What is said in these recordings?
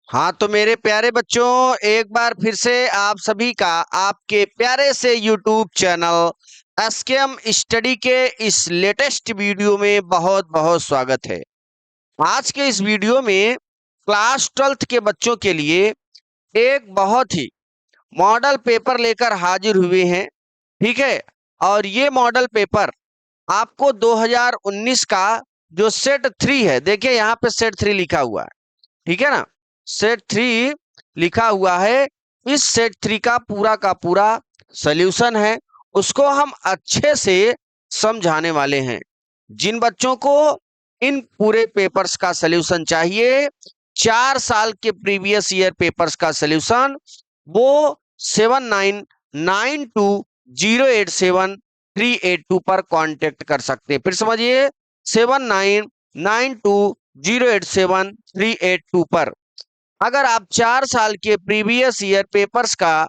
हाँ तो मेरे प्यारे बच्चों, एक बार फिर से आप सभी का आपके प्यारे से YouTube चैनल एसकेएम स्टडी के इस लेटेस्ट वीडियो में बहुत बहुत स्वागत है। आज के इस वीडियो में क्लास 12th के बच्चों के लिए एक बहुत ही मॉडल पेपर लेकर हाजिर हुए हैं। ठीक है, और ये मॉडल पेपर आपको 2019 का जो सेट 3 है, देखिए यहाँ पे सेट 3 लिखा हुआ है, ठीक है ना। सेट 3 लिखा हुआ है। इस सेट 3 का पूरा सॉल्यूशन है, उसको हम अच्छे से समझाने वाले हैं। जिन बच्चों को इन पूरे पेपर्स का सॉल्यूशन चाहिए, 4 साल के प्रीवियस ईयर पेपर्स का सॉल्यूशन, वो 7992087382 पर कांटेक्ट कर सकते हैं। फिर समझिए, 7992087382 पर अगर आप 4 साल के प्रीवियस ईयर पेपर्स का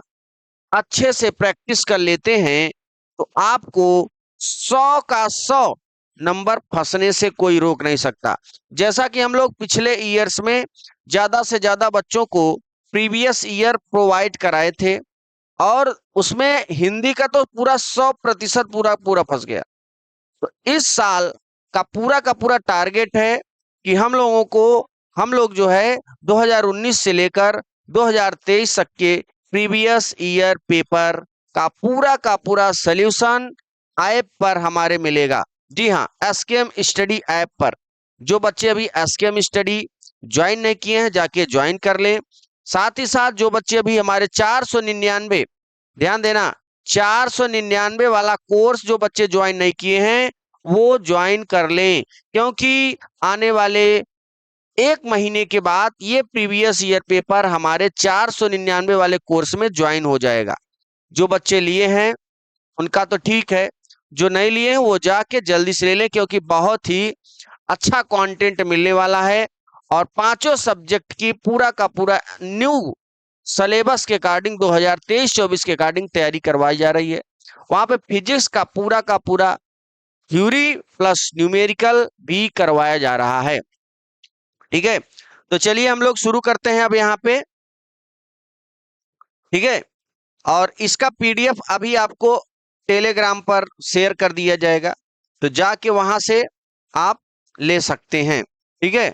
अच्छे से प्रैक्टिस कर लेते हैं तो आपको 100 का 100 नंबर फंसने से कोई रोक नहीं सकता। जैसा कि हम लोग पिछले ईयर्स में ज्यादा से ज्यादा बच्चों को प्रीवियस ईयर प्रोवाइड कराए थे और उसमें हिंदी का तो पूरा 100% पूरा पूरा फंस गया। तो इस साल का पूरा टारगेट है कि हम लोग जो है 2019 से लेकर 2023 तक के प्रीवियस ईयर पेपर का पूरा सॉल्यूशन ऐप पर हमारे मिलेगा। जी हाँ, एसकेएम स्टडी ऐप पर। जो बच्चे अभी एसकेएम स्टडी ज्वाइन नहीं किए हैं, जाके ज्वाइन कर लें। साथ ही साथ जो बच्चे अभी हमारे 499, ध्यान देना, 499 वाला कोर्स जो बच्चे ज्वाइन नहीं किए हैं वो ज्वाइन कर लें, क्योंकि आने वाले 1 महीने के बाद ये प्रीवियस ईयर पेपर हमारे 499 वाले कोर्स में ज्वाइन हो जाएगा। जो बच्चे लिए हैं उनका तो ठीक है, जो नहीं लिए हैं वो जाके जल्दी से ले लें, क्योंकि बहुत ही अच्छा कंटेंट मिलने वाला है और पांचों सब्जेक्ट की पूरा का पूरा न्यू सिलेबस के अकॉर्डिंग 2023-24 के अकॉर्डिंग तैयारी करवाई जा रही है। वहां पे फिजिक्स का पूरा थ्योरी प्लस न्यूमेरिकल भी करवाया जा रहा है। ठीक है, तो चलिए हम लोग शुरू करते हैं अब यहाँ पे। ठीक है, और इसका पीडीएफ अभी आपको टेलीग्राम पर शेयर कर दिया जाएगा, तो जाके वहां से आप ले सकते हैं। ठीक है,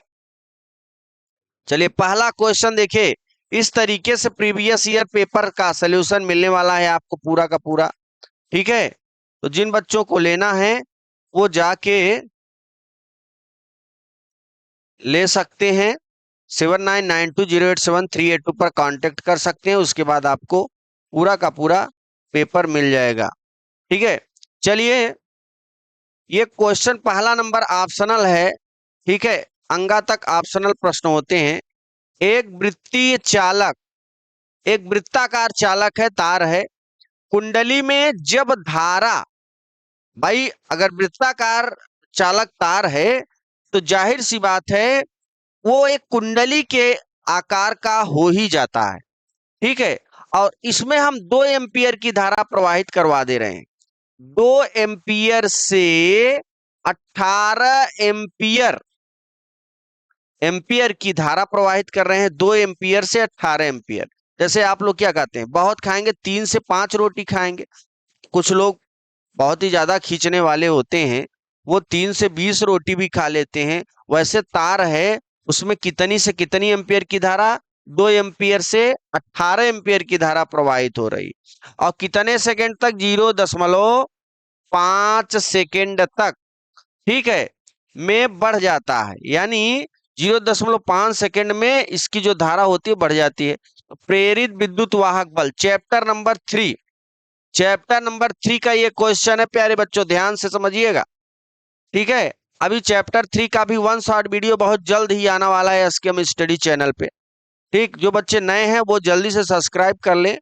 चलिए पहला क्वेश्चन देखिए। इस तरीके से प्रीवियस ईयर पेपर का सॉल्यूशन मिलने वाला है आपको पूरा का पूरा। ठीक है, तो जिन बच्चों को लेना है वो जाके ले सकते हैं। 7992087382 पर कांटेक्ट कर सकते हैं, उसके बाद आपको पूरा का पूरा पेपर मिल जाएगा। ठीक है, चलिए ये क्वेश्चन पहला नंबर ऑप्शनल है। ठीक है, अंगा तक ऑप्शनल प्रश्न होते हैं। एक वृत्तीय चालक, एक वृत्ताकार चालक है, तार है, कुंडली में जब धारा, भाई अगर वृत्ताकार चालक तार है तो जाहिर सी बात है वो एक कुंडली के आकार का हो ही जाता है। ठीक है, और इसमें हम 2 एम्पियर की धारा प्रवाहित करवा दे रहे हैं। 2 एम्पियर से 18 एम्पियर की धारा प्रवाहित कर रहे हैं। 2 एम्पियर से 18 एम्पियर। जैसे आप लोग क्या कहते हैं, बहुत खाएंगे 3 से 5 रोटी खाएंगे। कुछ लोग बहुत ही ज्यादा खींचने वाले होते हैं, वो 3 से 20 रोटी भी खा लेते हैं। वैसे तार है, उसमें कितनी से कितनी एम्पियर की धारा, 2 एम्पियर से 18 एम्पियर की धारा प्रवाहित हो रही, और कितने सेकंड तक, 0.5 सेकंड तक। ठीक है, में बढ़ जाता है, यानी 0.5 सेकंड में इसकी जो धारा होती है बढ़ जाती है। तो प्रेरित विद्युत वाहक बल, चैप्टर नंबर 3 का ये क्वेश्चन है प्यारे बच्चों, ध्यान से समझिएगा। ठीक है, अभी चैप्टर 3 का भी 1 शॉर्ट वीडियो बहुत जल्द ही आने वाला है एसकेएम स्टडी चैनल पे। ठीक, जो बच्चे नए हैं वो जल्दी से सब्सक्राइब कर लें।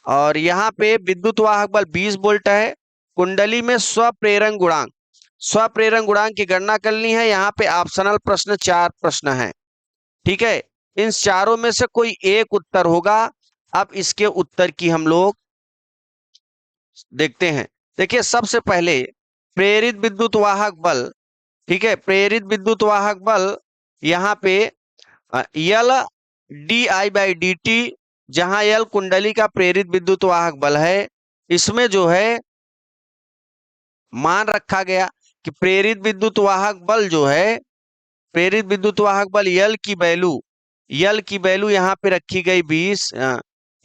और यहाँ पे विद्युत वाहक बल 20 वोल्ट है, कुंडली में स्वप्रेरण गुणांक की गणना करनी है। यहाँ पे ऑप्शनल प्रश्न 4 प्रश्न हैं। ठीक है, इन चारों में से कोई एक उत्तर होगा। अब इसके उत्तर की हम लोग देखते हैं। देखिए सबसे पहले प्रेरित विद्युत वाहक बल। ठीक है, प्रेरित विद्युत वाहक बल यहाँ पे L d i by d t, जहां एल कुंडली का प्रेरित विद्युत वाहक बल है, इसमें जो है मान रखा गया कि प्रेरित विद्युत वाहक बल जो है, प्रेरित विद्युत वाहक बल यल की वैल्यू यहाँ पे रखी गई 20।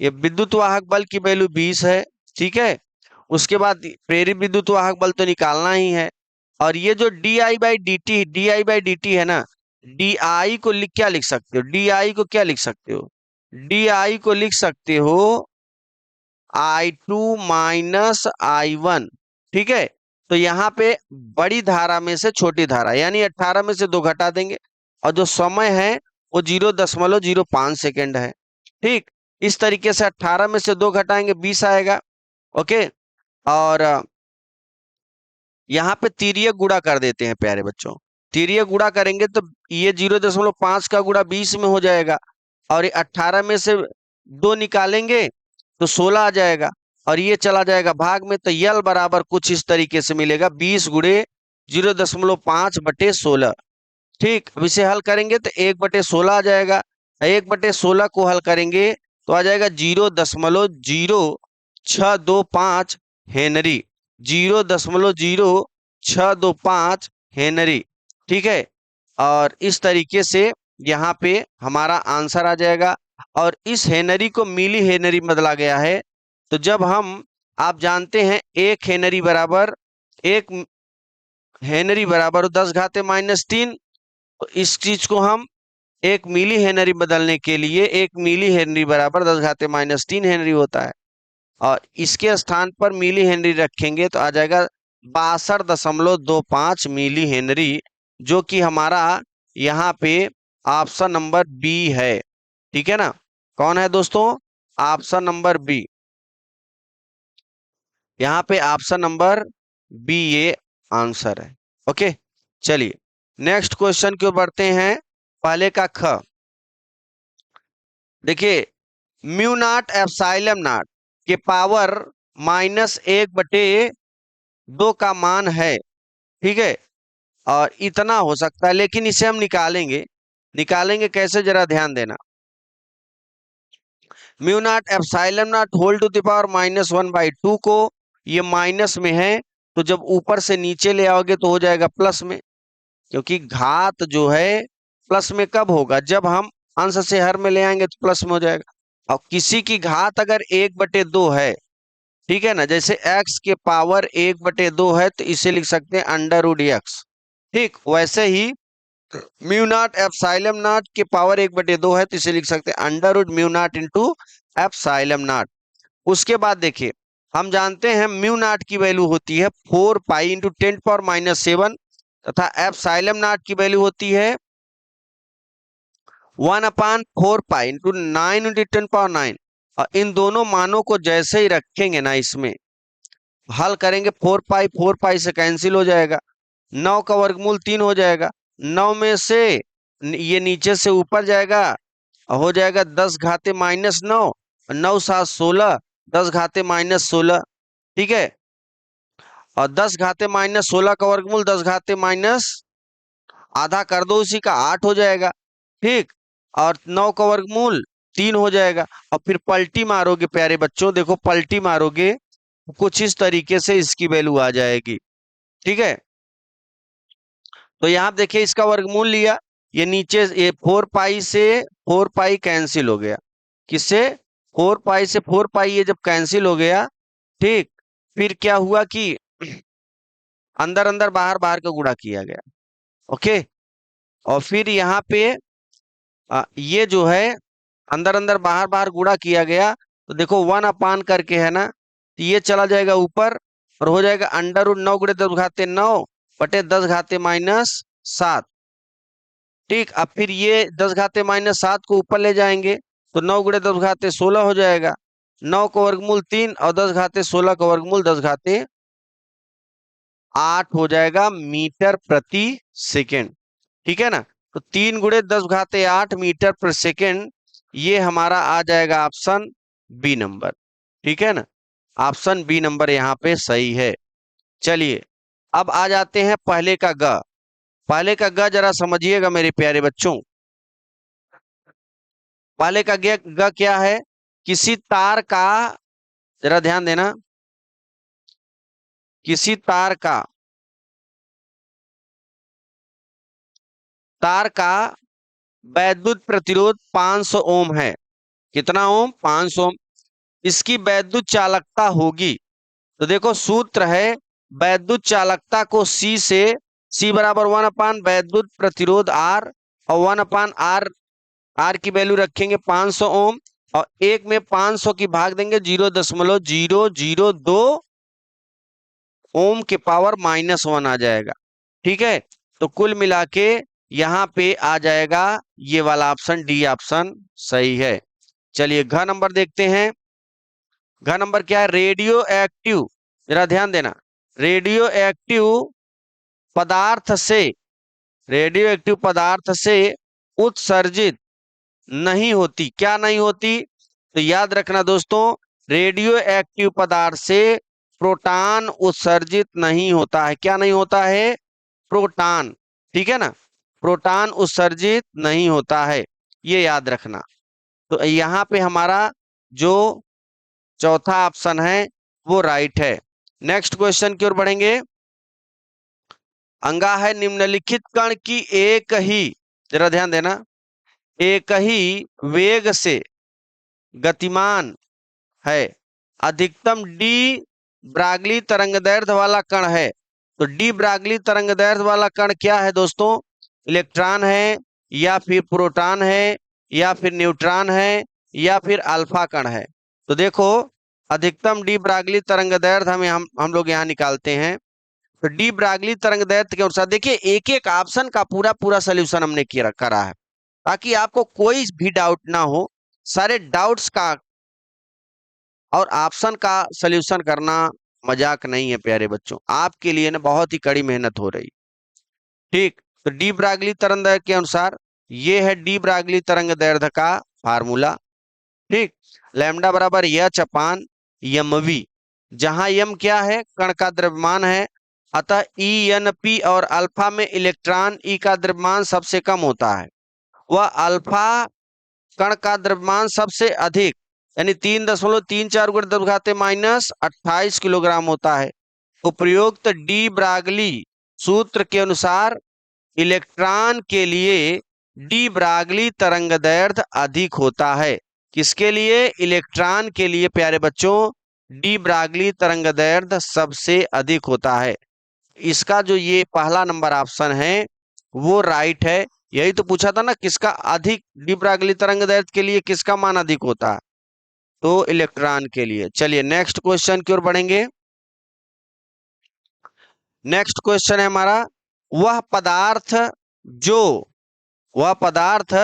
ये विद्युत वाहक बल की वैल्यू 20 है। ठीक है, उसके बाद प्रेरित विद्युत वाहक बल तो निकालना ही है। और ये जो D i by d T है ना, डी आई को क्या लिख सकते हो, डी आई को क्या लिख सकते हो, डी आई को लिख सकते हो I2 माइनस I1। ठीक है, तो यहाँ पे बड़ी धारा में से छोटी धारा यानी 18 में से 2 घटा देंगे, और जो समय है वो 0.05 सेकेंड है। ठीक, इस तरीके से 18 में से 2 घटाएंगे 20 आएगा। ओके, और यहाँ पे तिर्यक गुणा कर देते हैं प्यारे बच्चों। तिर्यक गुणा करेंगे तो ये 0.5 का गुणा 20 में हो जाएगा, और ये 18 में से 2 निकालेंगे तो 16 आ जाएगा, और ये चला जाएगा भाग में, तो यल बराबर कुछ इस तरीके से मिलेगा 20 गुणे 0.5 बटे 16। ठीक, अब इसे हल करेंगे तो 1/16 आ जाएगा। 1/16 को हल करेंगे तो आ जाएगा 0.0625 हेनरी, 0.0625 हेनरी। ठीक है, और इस तरीके से यहाँ पे हमारा आंसर आ जाएगा। और इस हेनरी को मिली हेनरी बदला गया है, तो जब हम, आप जानते हैं 1 हेनरी बराबर 10⁻³ तो इस चीज को हम 1 मिली हेनरी बदलने के लिए 1 मिली हेनरी बराबर 10⁻³ हेनरी होता है, और इसके स्थान पर मिली हेनरी रखेंगे तो आ जाएगा 62.25 मिली हेनरी, जो कि हमारा यहाँ पे ऑप्शन नंबर बी है। ठीक है ना, कौन है दोस्तों, ऑप्शन नंबर बी, यहाँ पे ऑप्शन नंबर बी ये आंसर है। ओके, चलिए नेक्स्ट क्वेश्चन क्यों बढ़ते हैं। पहले का ख, देखिए म्यू नॉट एप्सिलॉन नॉट के पावर -1/2 का मान है। ठीक है, और इतना हो सकता है, लेकिन इसे हम निकालेंगे। निकालेंगे कैसे, जरा ध्यान देना। Mu naught epsilon naught whole to the power -1/2 को, ये माइनस में है, तो जब ऊपर से नीचे ले आओगे तो हो जाएगा प्लस में, क्योंकि घात जो है प्लस में कब होगा, जब हम अंश से हर में ले आएंगे तो प्लस में हो जाएगा। और किसी की घात अगर 1/2 है, ठीक है ना, जैसे x के पावर 1/2 है तो इसे लिख सकते हैं √x। ठीक, वैसे ही म्यू नॉट एप्सिलॉन नॉट के पावर 1/2 है तो इसे लिख सकते हैं √μ0 इंटू एप्सिलॉन नॉट। उसके बाद देखिए, हम जानते हैं म्यू नॉट की वैल्यू होती है 4π इंटू 10⁻⁷, तथा एप्सिलॉन नॉट की वैल्यू होती है 1/4π इंटू 9 इंटू 10⁻9। और इन दोनों मानों को जैसे ही रखेंगे ना, इसमें हल करेंगे, 4π से कैंसिल हो जाएगा, 9 का वर्गमूल 3 हो जाएगा, 9 में से ये नीचे से ऊपर जाएगा, हो जाएगा 10⁻⁻9, 9×7=16, 10⁻⁻16। ठीक है, और 10⁻⁻16 का वर्गमूल 10⁻- आधा कर दो उसी का 8 हो जाएगा। ठीक, और 9 का वर्गमूल 3 हो जाएगा, और फिर पलटी मारोगे प्यारे बच्चों, देखो पलटी मारोगे कुछ इस तरीके से इसकी वैल्यू आ जाएगी। ठीक है, तो यहाँ देखिए इसका वर्गमूल लिया, ये नीचे ये 4π से 4π कैंसिल हो गया, किससे, 4π से 4π ये जब कैंसिल हो गया, ठीक, फिर क्या हुआ कि अंदर अंदर बाहर बाहर का गुणा किया गया। ओके, और फिर यहाँ पे ये जो है अंदर अंदर बाहर बाहर गुणा किया गया, तो देखो 1 करके है ना, तो ये चला जाएगा ऊपर और हो जाएगा √9 × 10⁻9 बटे 10⁻⁷। ठीक, अब फिर ये 10⁻⁷ को ऊपर ले जाएंगे तो 9 × 10⁻16 हो जाएगा, 9 का वर्गमूल 3 और 10⁻16 का वर्गमूल 10⁻8 हो जाएगा मीटर प्रति सेकेंड। ठीक है ना, तो 3 × 10⁸ मीटर पर सेकेंड, ये हमारा आ जाएगा ऑप्शन बी नंबर। ठीक है ना, ऑप्शन बी नंबर यहाँ पे सही है। चलिए अब आ जाते हैं पहले का ग। पहले का ग जरा समझिएगा मेरे प्यारे बच्चों। पहले का ग क्या है, किसी तार का, जरा ध्यान देना, किसी तार का वैद्युत प्रतिरोध 500 ओम है। कितना ओम? 500 ओम। इसकी वैद्युत चालकता होगी, तो देखो सूत्र है वैद्युत चालकता को C बराबर 1 अपान वैद्युत प्रतिरोध R, और 1 अपान R की वैल्यू रखेंगे 500 ओम, और एक में 500 की भाग देंगे 0.002 ओम के पावर -1 आ जाएगा। ठीक है, तो कुल मिला के यहाँ पे आ जाएगा ये वाला ऑप्शन, डी ऑप्शन सही है। चलिए घ नंबर देखते हैं। घ नंबर क्या है, रेडियो एक्टिव, जरा ध्यान देना, रेडियो एक्टिव पदार्थ से, रेडियो एक्टिव पदार्थ से उत्सर्जित नहीं होती। क्या नहीं होती? तो याद रखना दोस्तों, रेडियो एक्टिव पदार्थ से प्रोटॉन उत्सर्जित नहीं होता है। क्या नहीं होता है? प्रोटॉन। ठीक है ना, प्रोटॉन उत्सर्जित नहीं होता है, ये याद रखना। तो यहाँ पे हमारा जो चौथा ऑप्शन है वो राइट है। नेक्स्ट क्वेश्चन की ओर बढ़ेंगे। अंगा है, निम्नलिखित कण की एक ही, जरा ध्यान देना, एक ही वेग से गतिमान है, अधिकतम डी ब्रागली तरंगदैर्ध्य वाला कण है। तो डी ब्रागली तरंगदैर्ध्य वाला कण क्या है दोस्तों? इलेक्ट्रॉन है, या फिर प्रोटॉन है, या फिर न्यूट्रॉन है, या फिर अल्फा कण है। तो देखो अधिकतम डी ब्रागली तरंगदैर्ध्य हम लोग यहाँ निकालते हैं। तो डी ब्रागली तरंगदैर्ध्य के अनुसार देखिए, एक एक ऑप्शन का पूरा पूरा सोल्यूशन हमने किया करा है, ताकि आपको कोई भी डाउट ना हो। सारे डाउट्स का और ऑप्शन का सोल्यूशन करना मजाक नहीं है प्यारे बच्चों, आपके लिए ना बहुत ही कड़ी मेहनत हो रही। ठीक, तो डी ब्रागली तरंगदैर्ध्य के अनुसार ये है डी ब्रागली तरंगदैर्ध्य का फार्मूला। ठीक, लैम्डा बराबर एच अपान यम वी, जहां यम क्या है, कण का द्रव्यमान है, अतः ई एन पी और अल्फा में इलेक्ट्रॉन ई का द्रव्यमान सबसे कम होता है, वह अल्फा कण का द्रव्यमान सबसे अधिक, यानी 3.34 गुणा 10⁻⁻28 किलोग्राम होता है। उपयुक्त डी ब्रागली सूत्र के अनुसार इलेक्ट्रॉन के लिए डी ब्रागली तरंगदैर्ध्य अधिक होता है। किसके लिए? इलेक्ट्रॉन के लिए प्यारे बच्चों डी ब्रागली तरंगदैर्ध्य सबसे अधिक होता है। इसका जो ये पहला नंबर ऑप्शन है वो राइट है। यही तो पूछा था ना, किसका अधिक, डी ब्रागली तरंगदैर्ध्य के लिए किसका मान अधिक होता है? तो इलेक्ट्रॉन के लिए। चलिए नेक्स्ट क्वेश्चन की ओर बढ़ेंगे। नेक्स्ट क्वेश्चन है हमारा, वह पदार्थ जो वह पदार्थ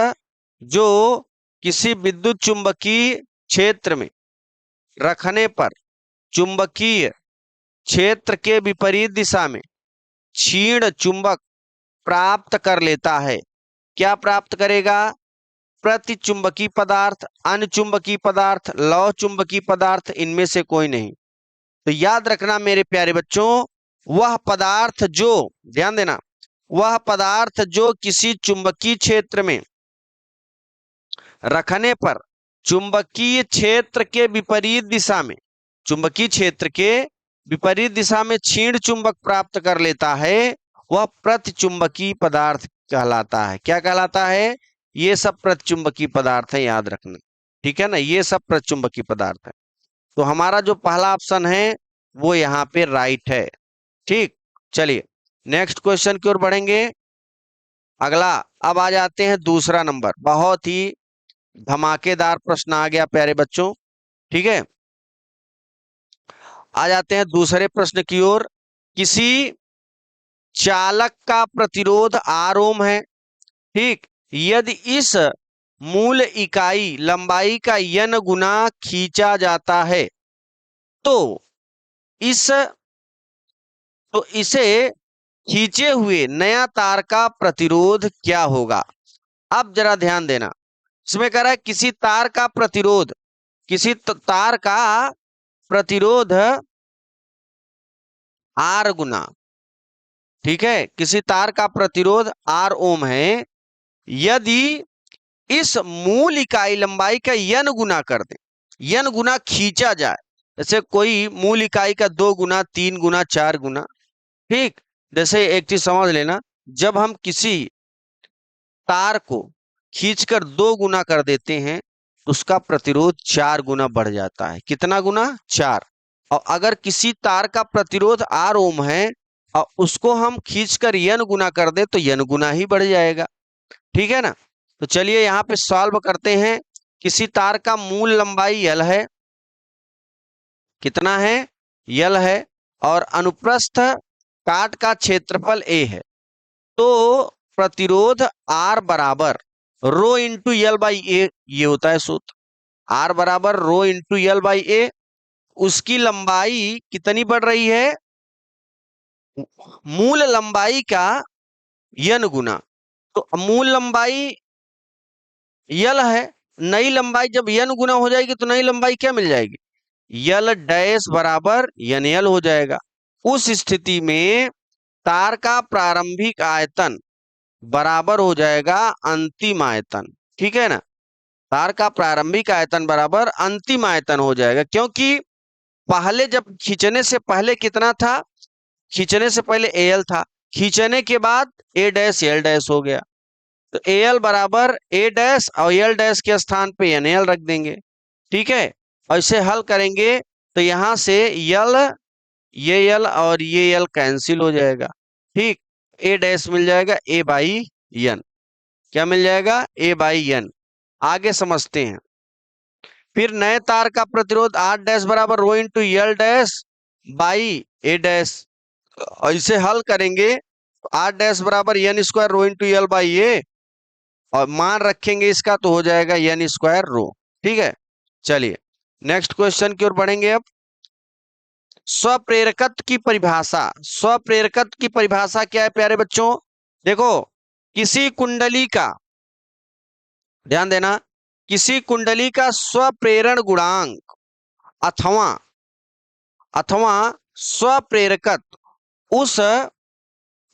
जो किसी विद्युत चुंबकीय क्षेत्र में रखने पर चुंबकीय क्षेत्र के विपरीत दिशा में क्षीण चुंबक प्राप्त कर लेता है। क्या प्राप्त करेगा? प्रतिचुंबकीय पदार्थ, अनचुंबकीय पदार्थ, लौह चुंबकीय पदार्थ, इनमें से कोई नहीं। तो याद रखना मेरे प्यारे बच्चों, वह पदार्थ जो, ध्यान देना, वह पदार्थ जो किसी चुंबकीय क्षेत्र में रखने पर चुंबकीय क्षेत्र के विपरीत दिशा में, चुंबकीय क्षेत्र के विपरीत दिशा में क्षीण चुंबक प्राप्त कर लेता है, वह प्रतिचुंबकीय पदार्थ कहलाता है। क्या कहलाता है? ये सब प्रतिचुंबकीय पदार्थ है, याद रखना। ठीक है ना, ये सब प्रतिचुंबकीय पदार्थ है। तो हमारा जो पहला ऑप्शन है वो यहाँ पे राइट है। ठीक, चलिए नेक्स्ट क्वेश्चन की ओर बढ़ेंगे। अगला, अब आ जाते हैं दूसरा नंबर, बहुत ही धमाकेदार प्रश्न आ गया प्यारे बच्चों। ठीक है, आ जाते हैं दूसरे प्रश्न की ओर। किसी चालक का प्रतिरोध R ओम है। ठीक, यदि इस मूल इकाई लंबाई का n गुना खींचा जाता है तो इसे खींचे हुए नया तार का प्रतिरोध क्या होगा? अब जरा ध्यान देना, इसमें कह रहा है किसी तार का प्रतिरोध, किसी तार का प्रतिरोध R गुना, ठीक है, किसी तार का प्रतिरोध R ओम है, यदि इस मूल इकाई लंबाई का n गुना कर दें, n गुना खींचा जाए। जैसे कोई मूल इकाई का 2 गुना, 3 गुना, 4 गुना। ठीक, जैसे एक चीज समझ लेना, जब हम किसी तार को खींचकर 2 गुना कर देते हैं, उसका प्रतिरोध 4 गुना बढ़ जाता है। कितना गुना? 4। और अगर किसी तार का प्रतिरोध R ओम है और उसको हम खींचकर n गुना कर दे तो n गुना ही बढ़ जाएगा। ठीक है ना? तो चलिए यहाँ पे सॉल्व करते हैं। किसी तार का मूल लंबाई L है, कितना है? L है, और अनुप्रस्थ काट का क्षेत्रफल A है। तो प्रतिरोध R बराबर रो इंटू एल बाई ए, ये होता है सूत्र। R बराबर रो इंटू एल बाई ए। उसकी लंबाई कितनी बढ़ रही है? मूल लंबाई का n गुना। तो मूल लंबाई यल है, नई लंबाई जब n गुना हो जाएगी तो नई लंबाई क्या मिल जाएगी? यल डैश बराबर एन एल हो जाएगा। उस स्थिति में तार का प्रारंभिक आयतन बराबर हो जाएगा अंतिम आयतन। ठीक है ना? तार का प्रारंभिक आयतन बराबर अंतिम आयतन हो जाएगा, क्योंकि पहले जब खींचने से पहले कितना था? खींचने से पहले एल था, खींचने के बाद ए डैश एल डैश हो गया। तो एल बराबर ए डैश और एल डैश के स्थान पे एन एल रख देंगे। ठीक है, और इसे हल करेंगे तो यहां से यल, ये यल और ये यल कैंसिल हो जाएगा। ठीक, ए डैश मिल जाएगा ए बाई एन। क्या मिल जाएगा? ए बाई एन। आगे समझते हैं। फिर नए तार का प्रतिरोध आर डैश बराबर rho into L dash by A dash. इसे हल करेंगे तो आर डैश बराबर N square rho into L by A, और मान रखेंगे इसका तो हो जाएगा एन स्क्वायर रो। ठीक है, चलिए नेक्स्ट क्वेश्चन की ओर बढ़ेंगे। अब स्वप्रेरकत्व की परिभाषा। स्वप्रेरकत्व की परिभाषा क्या है प्यारे बच्चों? देखो, किसी कुंडली का, ध्यान देना, किसी कुंडली का स्वप्रेरण गुणांक अथवा अथवा स्वप्रेरकत्व उस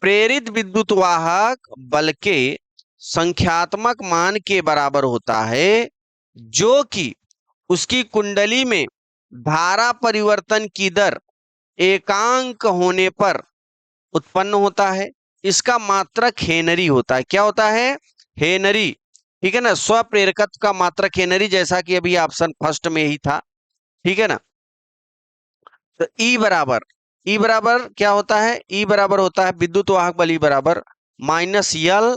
प्रेरित विद्युत वाहक बल के संख्यात्मक मान के बराबर होता है, जो कि उसकी कुंडली में धारा परिवर्तन की दर एकांक होने पर उत्पन्न होता है। इसका मात्रक हेनरी होता है। क्या होता है? हेनरी। ठीक है ना? स्वप्रेरकत्व का मात्रक हेनरी, जैसा कि अभी ऑप्शन फर्स्ट में ही था। ठीक है ना? तो ई बराबर क्या होता है? ई बराबर होता है विद्युत वाहक बल ई बराबर minus L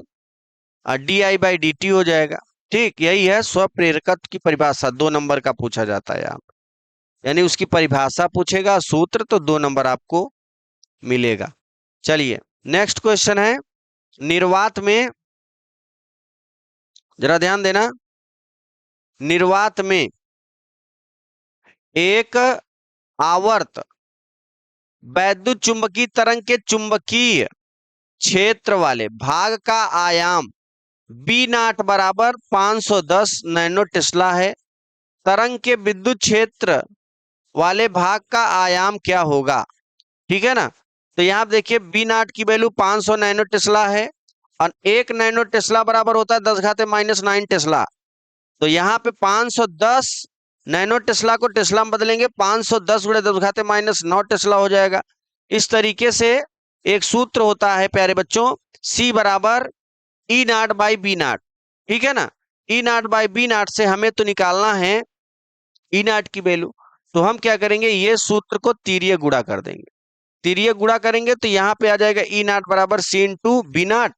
d i by d T हो जाएगा। ठीक, यही है स्वप्रेरकत्व की परिभाषा। 2 नंबर का पूछा जाता है यहाँ, यानी उसकी परिभाषा पूछेगा, सूत्र, तो 2 नंबर आपको मिलेगा। चलिए नेक्स्ट क्वेश्चन है निर्वात में, जरा ध्यान देना। निर्वात में एक आवर्त वैद्युत चुंबकीय तरंग के चुंबकीय क्षेत्र वाले भाग का आयाम बी नाट बराबर 510 नैनो टेस्ला है। तरंग के विद्युत क्षेत्र वाले भाग का आयाम क्या होगा? ठीक है ना? तो यहाँ देखिए बी नाट की वैल्यू 500 नैनो टेस्ला है, और 1 नैनो टेस्ला बराबर होता है 10⁻⁹ टेस्ला। तो यहाँ पे 510 नैनो टेस्ला को टेस्ला में बदलेंगे, 510 गुणे 10⁻⁹ टेस्ला हो जाएगा। इस तरीके से एक सूत्र होता है प्यारे बच्चों, C बराबर ई नाट बाई बी नाट। ठीक है ना? ई नाट बाई बी नाट से हमें तो निकालना है ई नाट की वैल्यू। तो हम क्या करेंगे, ये सूत्र को तीर्य गुणा कर देंगे। तीर्य गुणा करेंगे तो यहाँ पे आ जाएगा ई नाट बराबर सी इंटू बी नाट,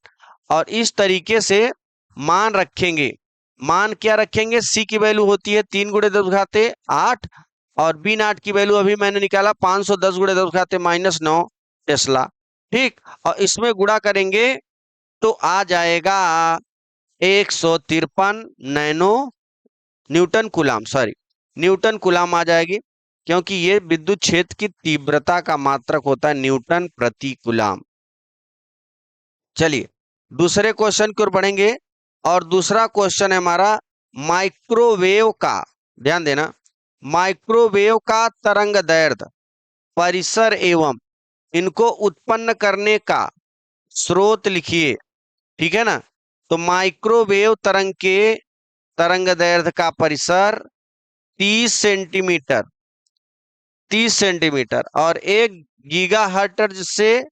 और इस तरीके से मान रखेंगे। मान क्या रखेंगे? सी की वैल्यू होती है 3 गुणे 10⁸, और बी नाट की वैल्यू अभी मैंने निकाला 510 गुणे 10⁻⁹ टेस्ला। ठीक, और इसमें गुणा करेंगे तो आ जाएगा 153 nano newton coulomb, sorry newton coulomb आ जाएगी, क्योंकि ये विद्युत क्षेत्र की तीव्रता का मात्रक होता है न्यूटन प्रति कूलाम। चलिए दूसरे क्वेश्चन की ओर बढ़ेंगे, और दूसरा क्वेश्चन है हमारा माइक्रोवेव का। ध्यान देना, माइक्रोवेव का तरंग दैर्ध्य, परिसर एवं इनको उत्पन्न करने का स्रोत लिखिए। ठीक है ना? तो माइक्रोवेव तरंग के तरंगदैर्ध्य का परिसर 30 सेंटीमीटर, 30 सेंटीमीटर, और 1 गीगाहर्ट्ज से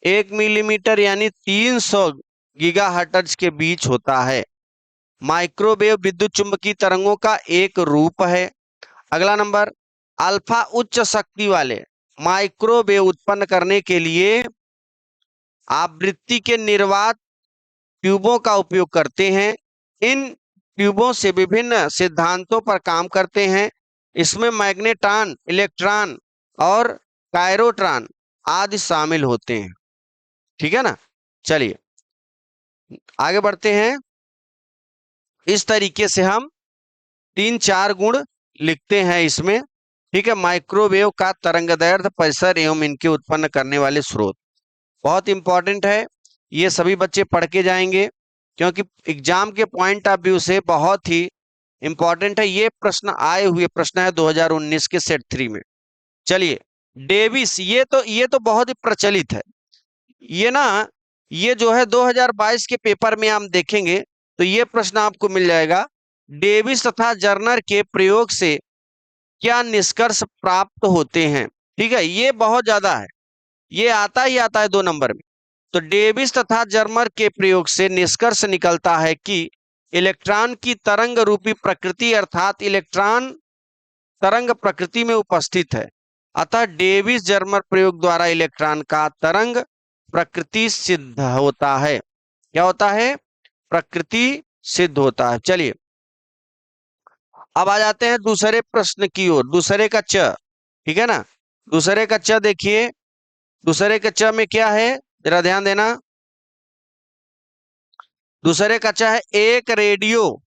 1 मिलीमीटर यानी 300 गीगाहर्ट्ज के बीच होता है। माइक्रोवेव विद्युत चुंबकीय तरंगों का एक रूप है। अगला नंबर, अल्फा उच्च शक्ति वाले माइक्रोवेव उत्पन्न करने के लिए आवृत्ति के निर्वात ट्यूबों का उपयोग करते हैं। इन ट्यूबों से विभिन्न सिद्धांतों पर काम करते हैं। इसमें मैग्नेट्रॉन, इलेक्ट्रॉन और कायरोट्रॉन आदि शामिल होते हैं। ठीक है ना। चलिए आगे बढ़ते हैं। इस तरीके से हम 3-4 गुण लिखते हैं इसमें। ठीक है, माइक्रोवेव का तरंगदैर्ध्य, परिसर एवं इनके उत्पन्न करने वाले स्रोत बहुत इंपॉर्टेंट है। ये सभी बच्चे पढ़ के जाएंगे क्योंकि एग्जाम के पॉइंट ऑफ व्यू से बहुत ही इंपॉर्टेंट है। ये प्रश्न आए हुए प्रश्न है 2019 के सेट 3 में। चलिए, डेविस, ये तो बहुत ही प्रचलित है। ये ना, ये जो है 2022 के पेपर में हम देखेंगे तो ये प्रश्न आपको मिल जाएगा। डेविस तथा जर्नर के प्रयोग से क्या निष्कर्ष प्राप्त होते हैं। ठीक है, ये बहुत ज्यादा है, ये आता ही आता है 2 नंबर में। तो डेविस तथा जर्नर के प्रयोग से निष्कर्ष निकलता है कि इलेक्ट्रॉन की तरंग रूपी प्रकृति अर्थात इलेक्ट्रॉन तरंग प्रकृति में उपस्थित है। अतः डेविस जर्नर प्रयोग द्वारा इलेक्ट्रॉन का तरंग प्रकृति सिद्ध होता है। क्या होता है? प्रकृति सिद्ध होता है। चलिए अब आ जाते हैं दूसरे प्रश्न की ओर, दूसरे का च। ठीक है ना, दूसरे का च देखिए। दूसरे का च में क्या है, जरा ध्यान देना। दूसरे का च है एक रेडियो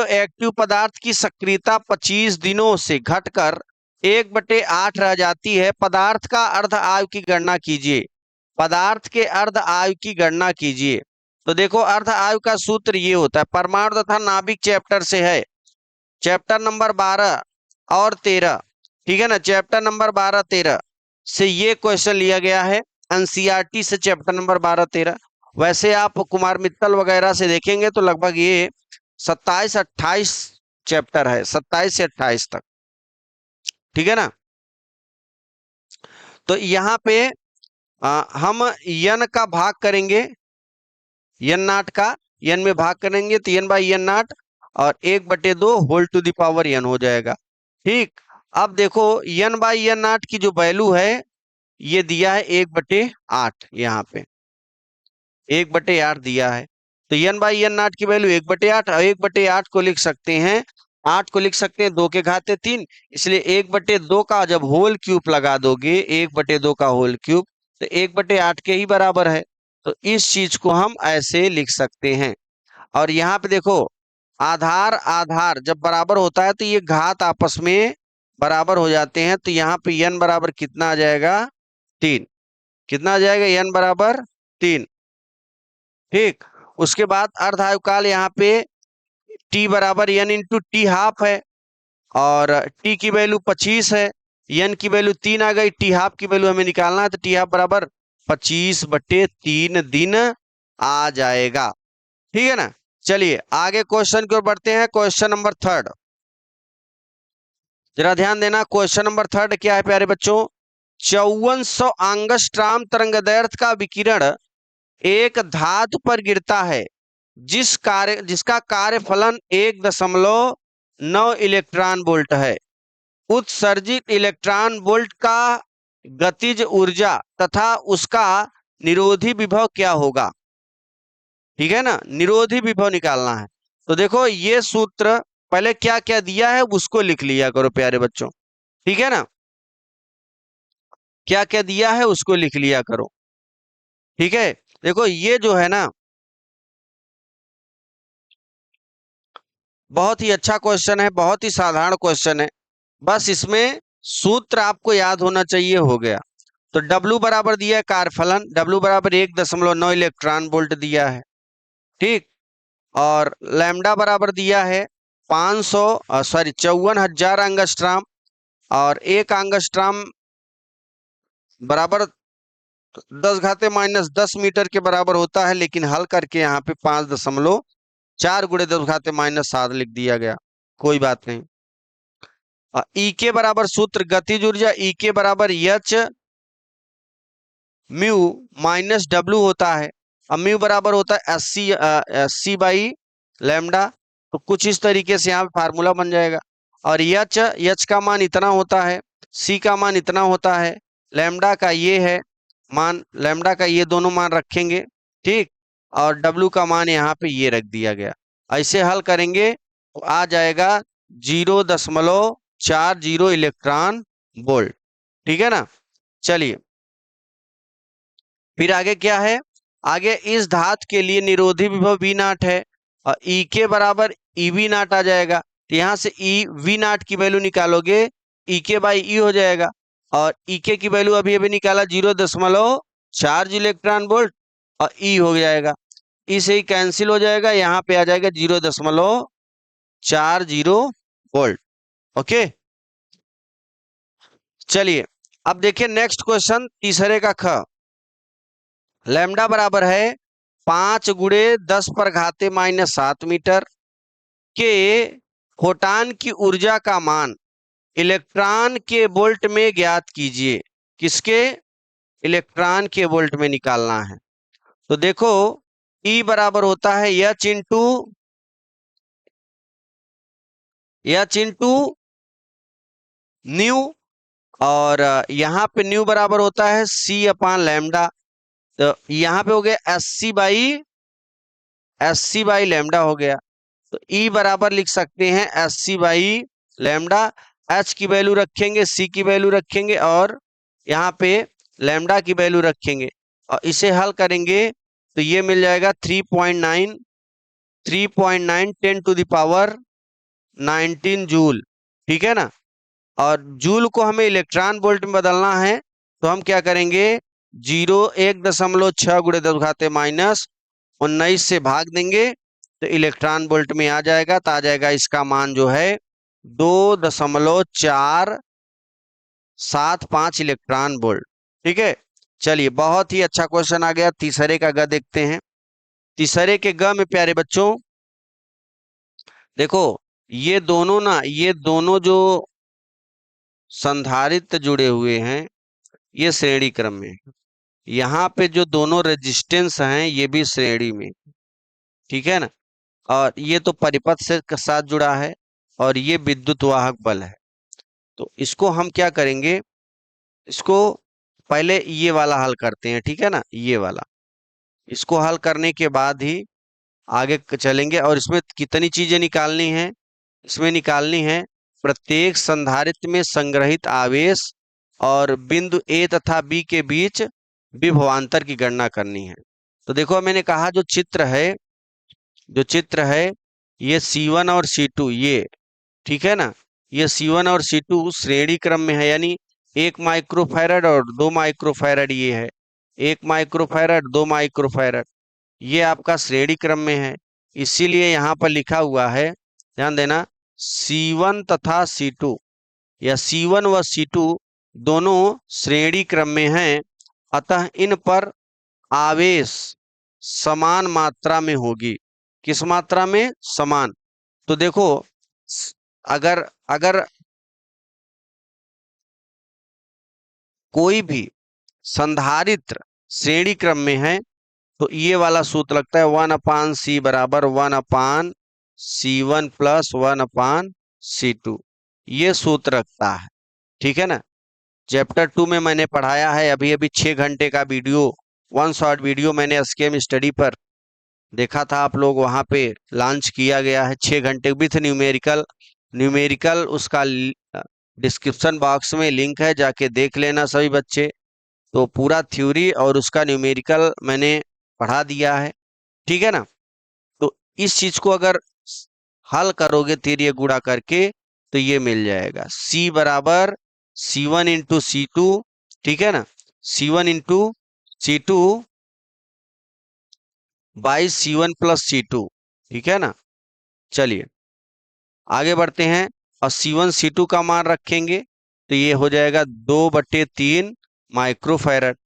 एक्टिव पदार्थ की सक्रियता 25 दिनों से घटकर 1/8 रह जाती है। पदार्थ का अर्ध आयु की गणना कीजिए। पदार्थ के अर्ध आयु की गणना कीजिए। तो देखो, अर्ध आयु का सूत्र ये होता है, परमाणु तथा नाभिक चैप्टर से है, चैप्टर नंबर 12 और 13। ठीक है ना, चैप्टर नंबर 12-13 से ये क्वेश्चन लिया गया है, एनसीईआरटी से चैप्टर नंबर 12-13। वैसे आप कुमार मित्तल वगैरह से देखेंगे तो लगभग ये 27-28 चैप्टर है, 27 से 28 तक। ठीक है ना। तो यहाँ पे हम यन का भाग करेंगे, यन नाट का यन में भाग करेंगे तो यन बाई यन नाट और 1/2 होल टू द पावर यन हो जाएगा। ठीक, अब देखो यन बाई यन नाट की जो वैल्यू है ये दिया है 1/8, यहाँ पे 1/8 दिया है। तो यन बाई यन नाट की वैल्यू 1/8 और 1/8 को लिख सकते हैं, 8 को लिख सकते हैं 2 के घाते 3, इसलिए 1/2 का जब होल क्यूब लगा दोगे, 1/2 का होल क्यूब, तो 1/8 के ही बराबर है। तो इस चीज को हम ऐसे लिख सकते हैं। और यहाँ पे देखो, आधार आधार जब बराबर होता है तो ये घात आपस में बराबर हो जाते हैं। तो यहाँ पे n बराबर कितना आ जाएगा? 3। कितना आ जाएगा? n बराबर 3। ठीक, उसके बाद अर्ध आयुकाल यहाँ पे t बराबर n इंटू टी हाफ है और t की वैल्यू 25 है, n की वैल्यू 3 आ गई, टी हाफ की वैल्यू हमें निकालना है तो टी हाफ बराबर 25/3 दिन आ जाएगा। ठीक है ना। चलिए आगे क्वेश्चन की ओर बढ़ते हैं। क्वेश्चन नंबर 3, जरा ध्यान देना। क्वेश्चन नंबर 3 क्या है प्यारे बच्चों? 5400 एंगस्ट्रॉम तरंगदैर्ध्य का विकिरण एक धातु पर गिरता है जिसका कार्यफलन 1.9 इलेक्ट्रॉन वोल्ट है। उत्सर्जित इलेक्ट्रॉन वोल्ट का गतिज ऊर्जा तथा उसका निरोधी विभव क्या होगा? ठीक है ना, निरोधी विभव निकालना है। तो देखो, ये सूत्र पहले क्या क्या दिया है उसको लिख लिया करो प्यारे बच्चों। ठीक है ना, क्या क्या दिया है उसको लिख लिया करो। ठीक है, देखो ये जो है ना, बहुत ही अच्छा क्वेश्चन है, बहुत ही साधारण क्वेश्चन है। बस इसमें सूत्र आपको याद होना चाहिए, हो गया। तो W बराबर दिया है कार्यफलन, W बराबर 1.9 इलेक्ट्रॉन वोल्ट दिया है। ठीक, और लैम्डा बराबर दिया है 54,000 एंगस्ट्रॉम, और 1 एंगस्ट्रॉम बराबर 10 घाते -10 मीटर के बराबर होता है, लेकिन हल करके यहाँ पे 5.9 4 गुणे 10 घाते -7 लिख दिया गया, कोई बात नहीं। ई के बराबर सूत्र गतिज ऊर्जा ई के बराबर एच म्यू माइनस डब्ल्यू होता है। अब म्यू बराबर होता है एस सी बाई लैम्डा। तो कुछ इस तरीके से यहाँ पे फार्मूला बन जाएगा। और एच का मान इतना होता है, सी का मान इतना होता है, लैम्डा का ये है मान, लैम्डा का ये दोनों मान रखेंगे, ठीक। और डब्ल्यू का मान यहाँ पे ये रख दिया गया। ऐसे हल करेंगे तो आ जाएगा 0.40 इलेक्ट्रॉन वोल्ट, ठीक है ना। चलिए फिर आगे क्या है, आगे इस धातु के लिए निरोधी विभव V नाट है और ई के बराबर ई वी नाट आ जाएगा। तो यहाँ से ई वी नाट की वैल्यू निकालोगे, ई के बाई ई हो जाएगा। और ई के की वैल्यू अभी अभी निकाला 0.4 इलेक्ट्रॉन वोल्ट और ई हो जाएगा, ई से ही कैंसिल हो जाएगा, यहाँ पे आ जाएगा 0.40 वोल्ट। ओके चलिए अब देखिए नेक्स्ट क्वेश्चन तीसरे का ख। लैम्डा बराबर है 5 गुणे 10 पर घाते -7 मीटर के फोटान की ऊर्जा का मान इलेक्ट्रॉन के वोल्ट में ज्ञात कीजिए। किसके? इलेक्ट्रॉन के वोल्ट में निकालना है। तो देखो E बराबर होता है एच इंटू न्यू, और यहाँ पे न्यू बराबर होता है C अपान लैम्डा। तो यहाँ पे हो गया एस सी बाई लैम्डा हो गया। तो E बराबर लिख सकते हैं S C by lambda. H की वैल्यू रखेंगे, C की वैल्यू रखेंगे और यहाँ पे लैम्डा की वैल्यू रखेंगे और इसे हल करेंगे तो ये मिल जाएगा 3.9 10 टू द पावर 19 जूल, ठीक है ना। और जूल को हमें इलेक्ट्रॉन वोल्ट में बदलना है तो हम क्या करेंगे, 1.6 गुणे 10 घाते -19 से भाग देंगे तो इलेक्ट्रॉन वोल्ट में आ जाएगा। तो आ जाएगा इसका मान जो है 2.475 इलेक्ट्रॉन वोल्ट, ठीक है। चलिए बहुत ही अच्छा क्वेश्चन आ गया। तीसरे का ग देखते हैं। तीसरे के ग में प्यारे बच्चों देखो ये दोनों जो संधारित्र जुड़े हुए हैं ये श्रेणी क्रम में, यहाँ पे जो दोनों रेजिस्टेंस हैं ये भी श्रेणी में, ठीक है ना। और ये तो परिपथ से के साथ जुड़ा है और ये विद्युत वाहक बल है। तो इसको हम क्या करेंगे, इसको पहले ये वाला हल करते हैं, ठीक है ना। ये वाला इसको हल करने के बाद ही आगे चलेंगे। और इसमें कितनी चीजें निकालनी है, इसमें निकालनी है प्रत्येक संधारित्र में संग्रहित आवेश और बिंदु ए तथा बी के बीच विभवांतर की गणना करनी है। तो देखो मैंने कहा जो चित्र है ये C1 और C2 ये, ठीक है ना। ये C1 और C2 श्रेणी क्रम में है, यानी 1 माइक्रोफैरड और 2 माइक्रोफैरड ये है, 1 माइक्रोफैरड 2 माइक्रोफैरड, ये आपका श्रेणी क्रम में है। इसीलिए यहाँ पर लिखा हुआ है, ध्यान देना, C1 तथा C2 या C1 व C2 दोनों श्रेणी क्रम में हैं, अतः इन पर आवेश समान मात्रा में होगी। किस मात्रा में? समान। तो देखो अगर अगर कोई भी संधारित्र श्रेणी क्रम में है तो ये वाला सूत्र लगता है 1/C बराबर 1/C1 प्लस 1/C2, ये सूत्र रखता है, ठीक है ना। चैप्टर 2 में मैंने पढ़ाया है, अभी अभी 6 घंटे का वीडियो, 1 शॉर्ट वीडियो मैंने एसकेएम स्टडी पर देखा था, आप लोग वहां पे लॉन्च किया गया है 6 घंटे विथ न्यूमेरिकल उसका डिस्क्रिप्शन बॉक्स में लिंक है, जाके देख लेना सभी बच्चे। तो पूरा थ्योरी और उसका न्यूमेरिकल मैंने पढ़ा दिया है, ठीक है ना। तो इस चीज को अगर हल करोगे तिर्यक गुणा करके तो ये मिल जाएगा C बराबर C1 इंटू C2, ठीक है ना, C1 into C2 by C1 plus C2, ठीक है ना। चलिए आगे बढ़ते हैं और C1 C2 का मान रखेंगे तो ये हो जाएगा 2/3 माइक्रोफैरड।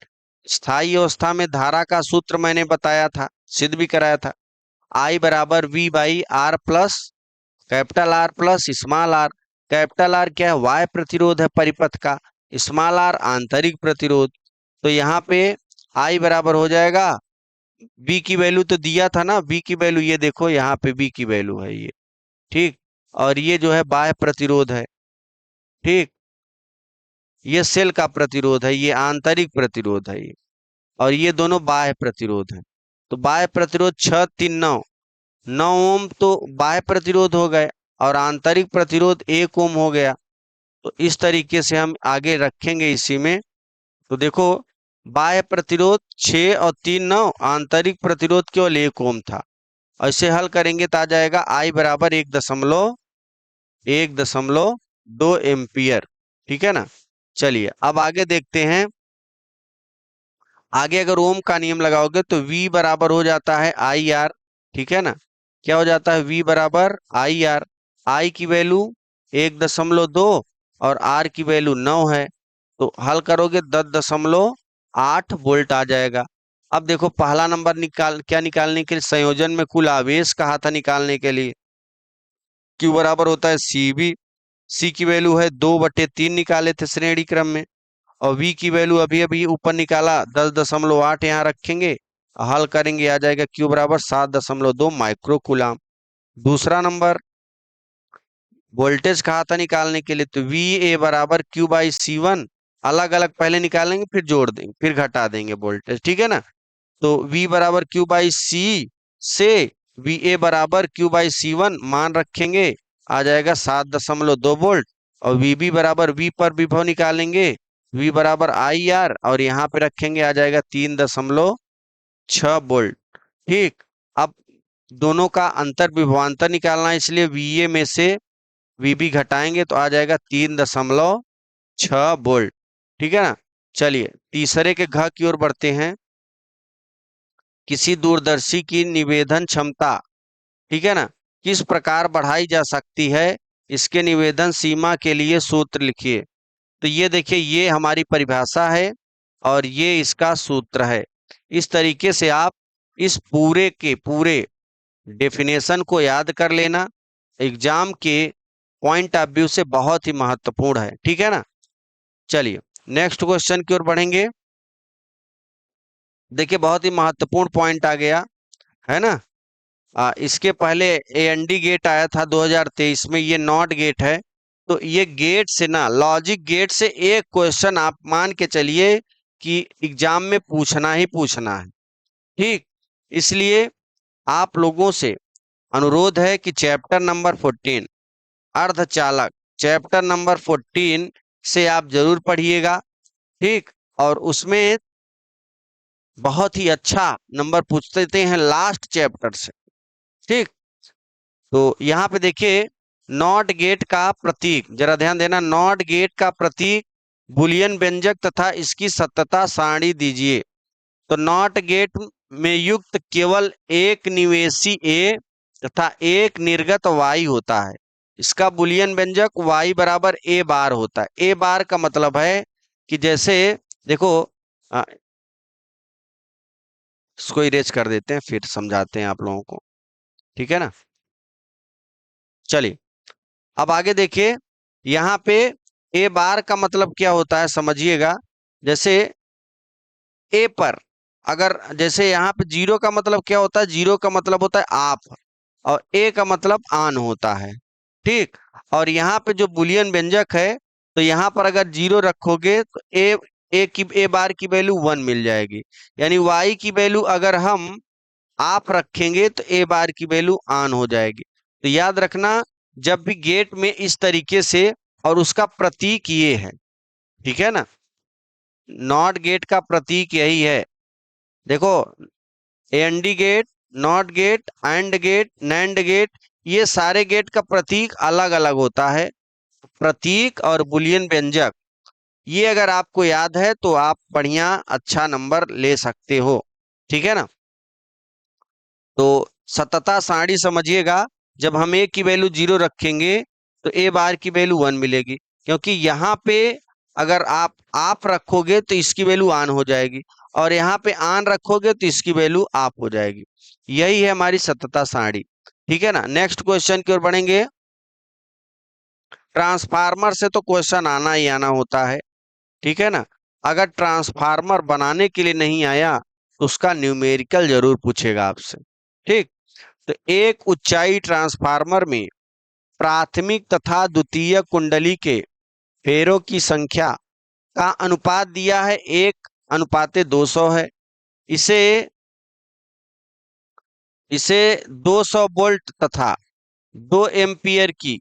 स्थायी अवस्था में धारा का सूत्र मैंने बताया था, सिद्ध भी कराया था। आई बराबर V by R plus capital R plus small r. Capital R क्या है? वाय प्रतिरोध है परिपथ का, स्मॉल आर आंतरिक प्रतिरोध। तो यहाँ पे आई बराबर हो जाएगा, बी की वैल्यू तो दिया था ना, बी की वैल्यू ये देखो यहाँ पे बी की वैल्यू है ये, ठीक। और ये जो है बाह्य प्रतिरोध है, ठीक। ये सेल का प्रतिरोध है, ये आंतरिक प्रतिरोध है ये, और ये दोनों बाह्य प्रतिरोध है। तो बाह्य प्रतिरोध 6 3 9, 9 ओम तो बाह्य प्रतिरोध हो गए और आंतरिक प्रतिरोध 1 ओम हो गया। तो इस तरीके से हम आगे रखेंगे इसी में। तो देखो बाह्य प्रतिरोध 6 और 3 9, आंतरिक प्रतिरोध केवल 1 ओम था। और इसे हल करेंगे तो आ जाएगा आई बराबर 1.2 एम्पियर, ठीक है ना। चलिए अब आगे देखते हैं। आगे अगर ओम का नियम लगाओगे तो V बराबर हो जाता है आई आर, ठीक है ना। क्या हो जाता है? V बराबर आई आर। आई की वैल्यू 1.2 और आर की वैल्यू 9 है। तो हल करोगे 10.8 वोल्ट आ जाएगा। अब देखो पहला नंबर क्या निकालने के लिए? संयोजन में कुल आवेश कहा था निकालने के लिए। Q बराबर होता है CV। C की वैल्यू है 2/3 निकाले थे श्रेणी क्रम में। और V की वैल्यू अभी अभी ऊपर निकाला 10.8 यहाँ रखेंगे, हल करेंगे आ जाएगा Q बराबर 7.2 माइक्रो कूलाम। दूसरा नंबर वोल्टेज कहा था निकालने के लिए, तो VA बराबर Q बाई C1। अलग अलग पहले निकालेंगे फिर जोड़ देंगे फिर घटा देंगे वोल्टेज, ठीक है ना। तो V बराबर Q बाई C से VA बराबर Q बाई C1 मान रखेंगे, आ जाएगा 7.2 वोल्ट। और VB बराबर V पर विभव निकालेंगे, V बराबर आई आर, और यहाँ पे रखेंगे आ जाएगा 3.6 वोल्ट, ठीक। अब दोनों का अंतर विभवांतर निकालना है, इसलिए VA में से VB घटाएंगे तो आ जाएगा 3.6 वोल्ट, ठीक है ना। चलिए तीसरे के घ की ओर बढ़ते हैं। किसी दूरदर्शी की निवेदन क्षमता, ठीक है ना, किस प्रकार बढ़ाई जा सकती है, इसके निवेदन सीमा के लिए सूत्र लिखिए। तो ये देखिए ये हमारी परिभाषा है और ये इसका सूत्र है। इस तरीके से आप इस पूरे के पूरे डेफिनेशन को याद कर लेना, एग्जाम के पॉइंट ऑफ व्यू से बहुत ही महत्वपूर्ण है, ठीक है ना। चलिए नेक्स्ट क्वेश्चन की ओर बढ़ेंगे। देखिए बहुत ही महत्वपूर्ण पॉइंट आ गया है ना। इसके पहले एएनडी गेट आया था 2023 में, ये नॉट गेट है। तो ये गेट से ना, लॉजिक गेट से एक क्वेश्चन आप मान के चलिए कि एग्जाम में पूछना ही पूछना है, ठीक। इसलिए आप लोगों से अनुरोध है कि चैप्टर नंबर 14 अर्धचालक, चैप्टर नंबर 14 से आप जरूर पढ़िएगा, ठीक। और उसमें बहुत ही अच्छा नंबर पूछते हैं लास्ट चैप्टर से, ठीक। तो यहाँ पे देखिए नॉट गेट का प्रतीक, जरा ध्यान देना, नॉट गेट का प्रतीक बुलियन व्यंजक तथा इसकी सत्यता सारणी दीजिए। तो नॉट गेट में युक्त केवल एक निवेशी ए तथा एक निर्गत वाई होता है। इसका बुलियन व्यंजक वाई बराबर ए बार होता है। ए बार का मतलब है कि जैसे देखो, इसको इरेज कर देते हैं फिर समझाते हैं आप लोगों को, ठीक है ना। चलिए अब आगे देखिए, यहाँ पे ए बार का मतलब क्या होता है समझिएगा। जैसे ए पर अगर, जैसे यहाँ पे जीरो का मतलब क्या होता है? जीरो का मतलब होता है आप, और ए का मतलब आन होता है, ठीक। और यहाँ पे जो बुलियन व्यंजक है, तो यहाँ पर अगर जीरो रखोगे तो ए बार की वैल्यू 1 मिल जाएगी। यानी वाई की वैल्यू अगर हम आप रखेंगे तो ए बार की वैल्यू ऑन हो जाएगी। तो याद रखना जब भी गेट में इस तरीके से, और उसका प्रतीक ये है, ठीक है ना। नॉट गेट का प्रतीक यही है, देखो and gate, not gate, and gate, nand gate, ये सारे गेट का प्रतीक अलग अलग होता है। प्रतीक और बुलियन व्यंजक ये अगर आपको याद है तो आप बढ़िया अच्छा नंबर ले सकते हो, ठीक है ना। तो सतता सारणी समझिएगा, जब हम ए की वैल्यू 0 रखेंगे तो ए बार की वैल्यू 1 मिलेगी, क्योंकि यहाँ पे अगर आप रखोगे तो इसकी वैल्यू ऑन हो जाएगी, और यहाँ पे आन रखोगे तो इसकी वैल्यू आप हो जाएगी। यही है हमारी सततता सारणी। ठीक है ना। नेक्स्ट क्वेश्चन की ओर बढ़ेंगे। ट्रांसफार्मर से तो क्वेश्चन आना ही आना होता है। ठीक है ना। अगर ट्रांसफार्मर बनाने के लिए नहीं आया तो उसका न्यूमेरिकल जरूर पूछेगा आपसे। ठीक। तो एक ऊंचाई ट्रांसफार्मर में प्राथमिक तथा द्वितीय कुंडली के फेरों की संख्या का अनुपात दिया है, 1:200 है। इसे इसे 200 वोल्ट तथा 2 एम्पियर की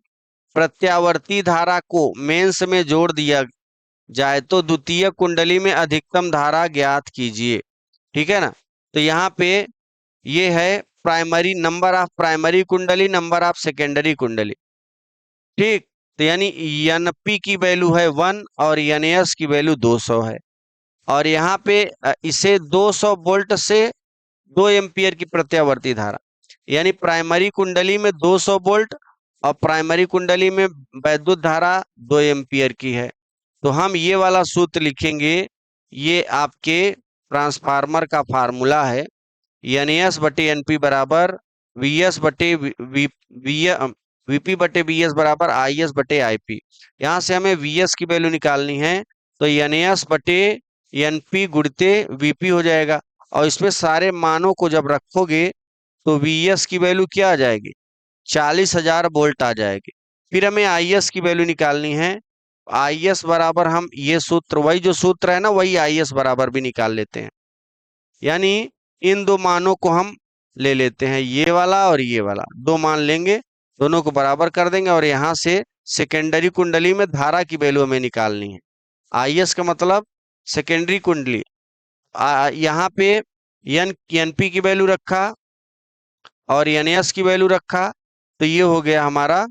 प्रत्यावर्ती धारा को मेंस में जोड़ दिया जाए तो द्वितीय कुंडली में अधिकतम धारा ज्ञात कीजिए। ठीक है ना। तो यहाँ पे ये है प्राइमरी नंबर ऑफ प्राइमरी कुंडली, नंबर ऑफ सेकेंडरी कुंडली। ठीक। तो यानी एनपी की वैल्यू है 1 और एनएस की वैल्यू 200 है। और यहाँ पे इसे 200 वोल्ट से 2 एम्पियर की प्रत्यावर्ती धारा, यानी प्राइमरी कुंडली में 200 वोल्ट और प्राइमरी कुंडली में वैद्युत धारा 2 एम्पियर की है। तो हम ये वाला सूत्र लिखेंगे। ये आपके ट्रांसफार्मर का फार्मूला है। एनएस बटे एनपी बराबर वीएस बटे वीपी बटे बीएस बराबर आईएस बटे आईपी। यहाँ से हमें वीएस की वैल्यू निकालनी है तो एनएस बटे एनपी गुणिते वीपी हो जाएगा। और इसमें सारे मानों को जब रखोगे तो वीएस की वैल्यू क्या आ जाएगी, 40,000 वोल्ट आ जाएगी। फिर हमें आईएस की वैल्यू निकालनी है। आईएस बराबर हम ये सूत्र, वही जो सूत्र है ना, वही आईएस बराबर भी निकाल लेते हैं। यानी इन दो मानों को हम ले लेते हैं, ये वाला और ये वाला, दो मान लेंगे, दोनों को बराबर कर देंगे और यहाँ से सेकेंडरी कुंडली में धारा की वैल्यू हमें निकालनी है। आईएस का मतलब सेकेंडरी कुंडली। यहाँ पे एनपी की वैल्यू रखा और एनएस की वैल्यू रखा, तो ये हो गया हमारा।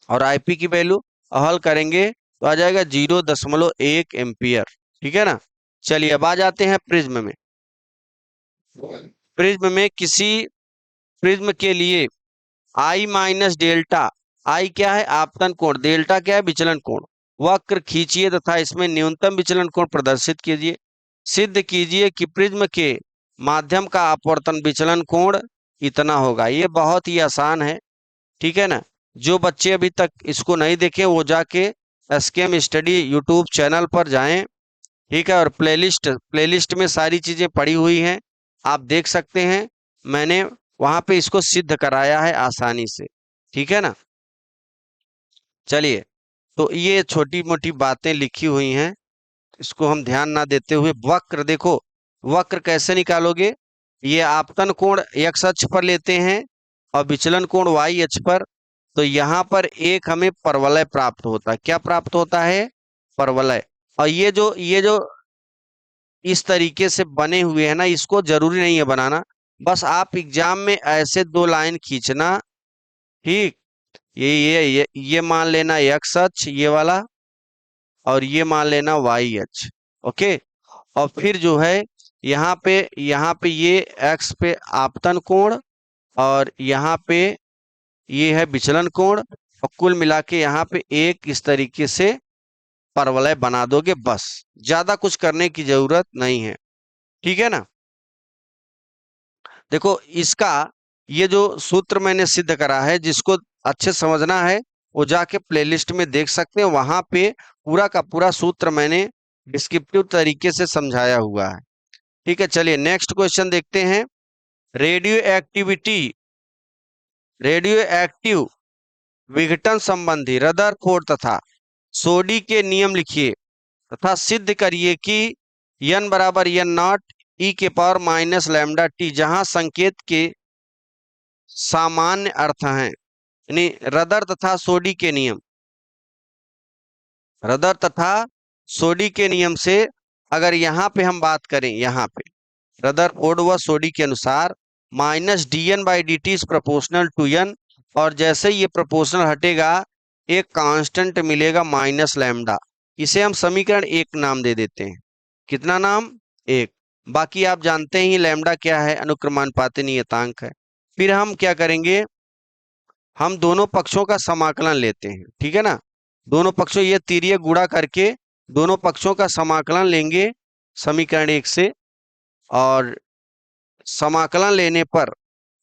और आईपी की वैल्यू हल करेंगे तो आ जाएगा 0.1 एम्पियर। ठीक है ना। चलिए अब आ जाते हैं प्रिज्म में। प्रिज्म में किसी प्रिज्म के लिए आई माइनस डेल्टा, आई क्या है, आपतन कोण, डेल्टा क्या है, विचलन कोण, वक्र खींचिए तथा इसमें न्यूनतम विचलन कोण प्रदर्शित कीजिए। सिद्ध कीजिए कि प्रिज्म के माध्यम का अपवर्तन विचलन कोण इतना होगा। ये बहुत ही आसान है। ठीक है ना। जो बच्चे अभी तक इसको नहीं देखे वो जाके एसकेएम स्टडी यूट्यूब चैनल पर जाएं। ठीक है। और प्लेलिस्ट में सारी चीजें पड़ी हुई हैं, आप देख सकते हैं। मैंने वहां पे इसको सिद्ध कराया है आसानी से। ठीक है ना। चलिए, तो ये छोटी मोटी बातें लिखी हुई हैं, इसको हम ध्यान ना देते हुए वक्र देखो। वक्र कैसे निकालोगे, ये आपतन कोण x अक्ष पर लेते हैं और विचलन कोण y अक्ष पर। तो यहाँ पर एक हमें परवलय प्राप्त होता है। क्या प्राप्त होता है, परवलय। और ये जो इस तरीके से बने हुए हैं ना, इसको जरूरी नहीं है बनाना, बस आप एग्जाम में ऐसे दो लाइन खींचना। ठीक। ये मान लेना x अक्ष ये वाला, और ये मान लेना y अक्ष। ओके। और फिर जो है यहाँ पे ये x पे आपतन कोण और यहाँ पे ये है विचलन कोण, और कुल मिला के यहाँ पे एक इस तरीके से परवलय बना दोगे, बस ज्यादा कुछ करने की जरूरत नहीं है। ठीक है ना। देखो इसका ये जो सूत्र मैंने सिद्ध करा है, जिसको अच्छे समझना है वो जाके प्लेलिस्ट में देख सकते हैं। वहां पे पूरा का पूरा सूत्र मैंने डिस्क्रिप्टिव तरीके से समझाया हुआ है। ठीक है। चलिए नेक्स्ट क्वेश्चन देखते हैं। रेडियो एक्टिव विघटन संबंधी रदरफोर्ड तथा सोडी के नियम लिखिए तथा सिद्ध करिए कि n बराबर n नॉट e के पावर माइनस लैम्डा टी, जहां संकेत के सामान्य अर्थ हैं। यानी रदर तथा सोडी के नियम, रदर तथा सोडी के नियम से अगर यहाँ पे हम बात करें, यहाँ पे रदरफोर्ड व सोडी के अनुसार minus d N by d t is proportional to N, और जैसे ये प्रोपोर्शनल हटेगा एक कांस्टेंट मिलेगा माइनस लैम्डा। इसे हम समीकरण 1 नाम दे देते हैं। कितना नाम, 1। बाकी आप जानते ही लैम्डा क्या है, अनुक्रमानुपाती नियतांक है। फिर हम क्या करेंगे, हम दोनों पक्षों का समाकलन लेते हैं। ठीक है ना। दोनों पक्षों, ये तिर्यक गुणा करके दोनों पक्षों का समाकलन लेंगे समीकरण 1 से, और समाकलन लेने पर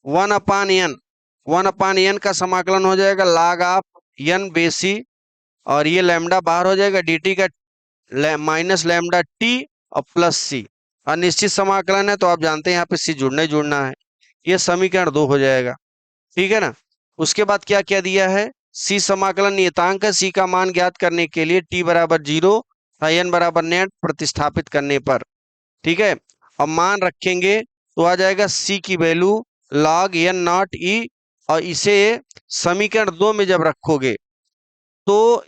1/n, 1/n का समाकलन हो जाएगा log ऑफ n बेसी, और ये लैम्डा बाहर हो जाएगा, dt का माइनस लैम्डा t और प्लस सी। अनिश्चित समाकलन है तो आप जानते हैं यहाँ पे सी जुड़ना ही जुड़ना है। ये समीकरण 2 हो जाएगा, ठीक है ना। उसके बाद क्या क्या दिया है, सी समाकलन नियतांक है, सी का मान ज्ञात करने के लिए t बराबर 0 n बराबर नेट प्रतिस्थापित करने पर, ठीक है। अब मान रखेंगे तो आ जाएगा सी की वैल्यू log n नॉट ई, और इसे समीकरण 2 में जब रखोगे तो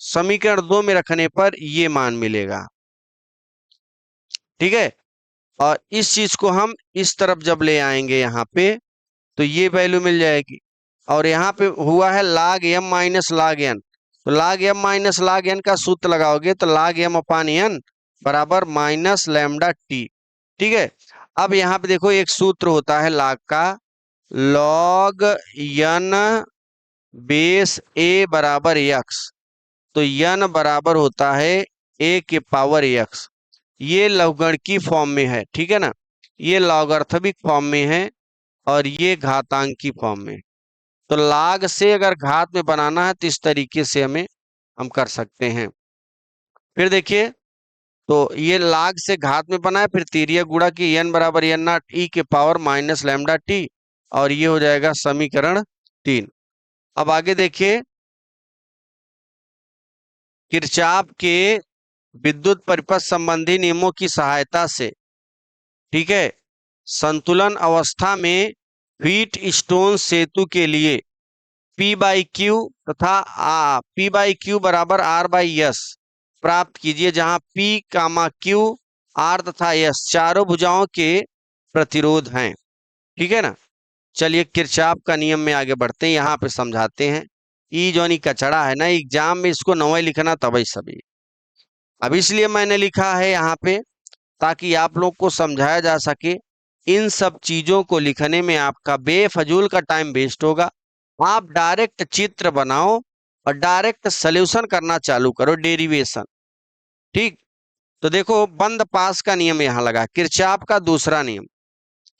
समीकरण 2 में रखने पर ये मान मिलेगा, ठीक है। और इस चीज को हम इस तरफ जब ले आएंगे यहाँ पे तो ये वैल्यू मिल जाएगी, और यहाँ पे हुआ है log m minus log n, तो log m minus log n का सूत्र लगाओगे तो log m अपान n बराबर माइनस लैम्डा टी, ठीक है। अब यहाँ पे देखो एक सूत्र होता है log का, log n बेस a बराबर x, तो n बराबर होता है a के पावर x, ये लघुगणकीय फॉर्म में है, ठीक है ना। ये लॉगरिथमिक फॉर्म में है और ये घातांकी फॉर्म में। तो log से अगर घात में बनाना है तो इस तरीके से हम कर सकते हैं। फिर देखिए, तो ये log से घात में बना है, फिर तिर्यक गुणा की n बराबर n नॉट ई के पावर माइनस लैम्डा टी, और ये हो जाएगा समीकरण 3। अब आगे देखिए, किरचॉफ के विद्युत परिपथ संबंधी नियमों की सहायता से, ठीक है, संतुलन अवस्था में व्हीट स्टोन सेतु के लिए P बाई क्यू तथा P बाई क्यू बराबर R बाई एस प्राप्त कीजिए, जहां P कामा क्यू R तथा S चारों भुजाओं के प्रतिरोध हैं, ठीक है ना। चलिए किरचॉफ का नियम में आगे बढ़ते हैं, यहाँ पे समझाते हैं। ई जोनी कचड़ा है ना, एग्जाम में इसको नवे लिखना तभी सभी, अब इसलिए मैंने लिखा है यहाँ पे ताकि आप लोग को समझाया जा सके। इन सब चीजों को लिखने में आपका बेफजूल का टाइम वेस्ट होगा। आप डायरेक्ट चित्र बनाओ और डायरेक्ट सॉल्यूशन करना चालू करो, डेरिवेशन, ठीक। तो देखो बंद पास का नियम यहाँ लगा, किरचॉफ का दूसरा नियम।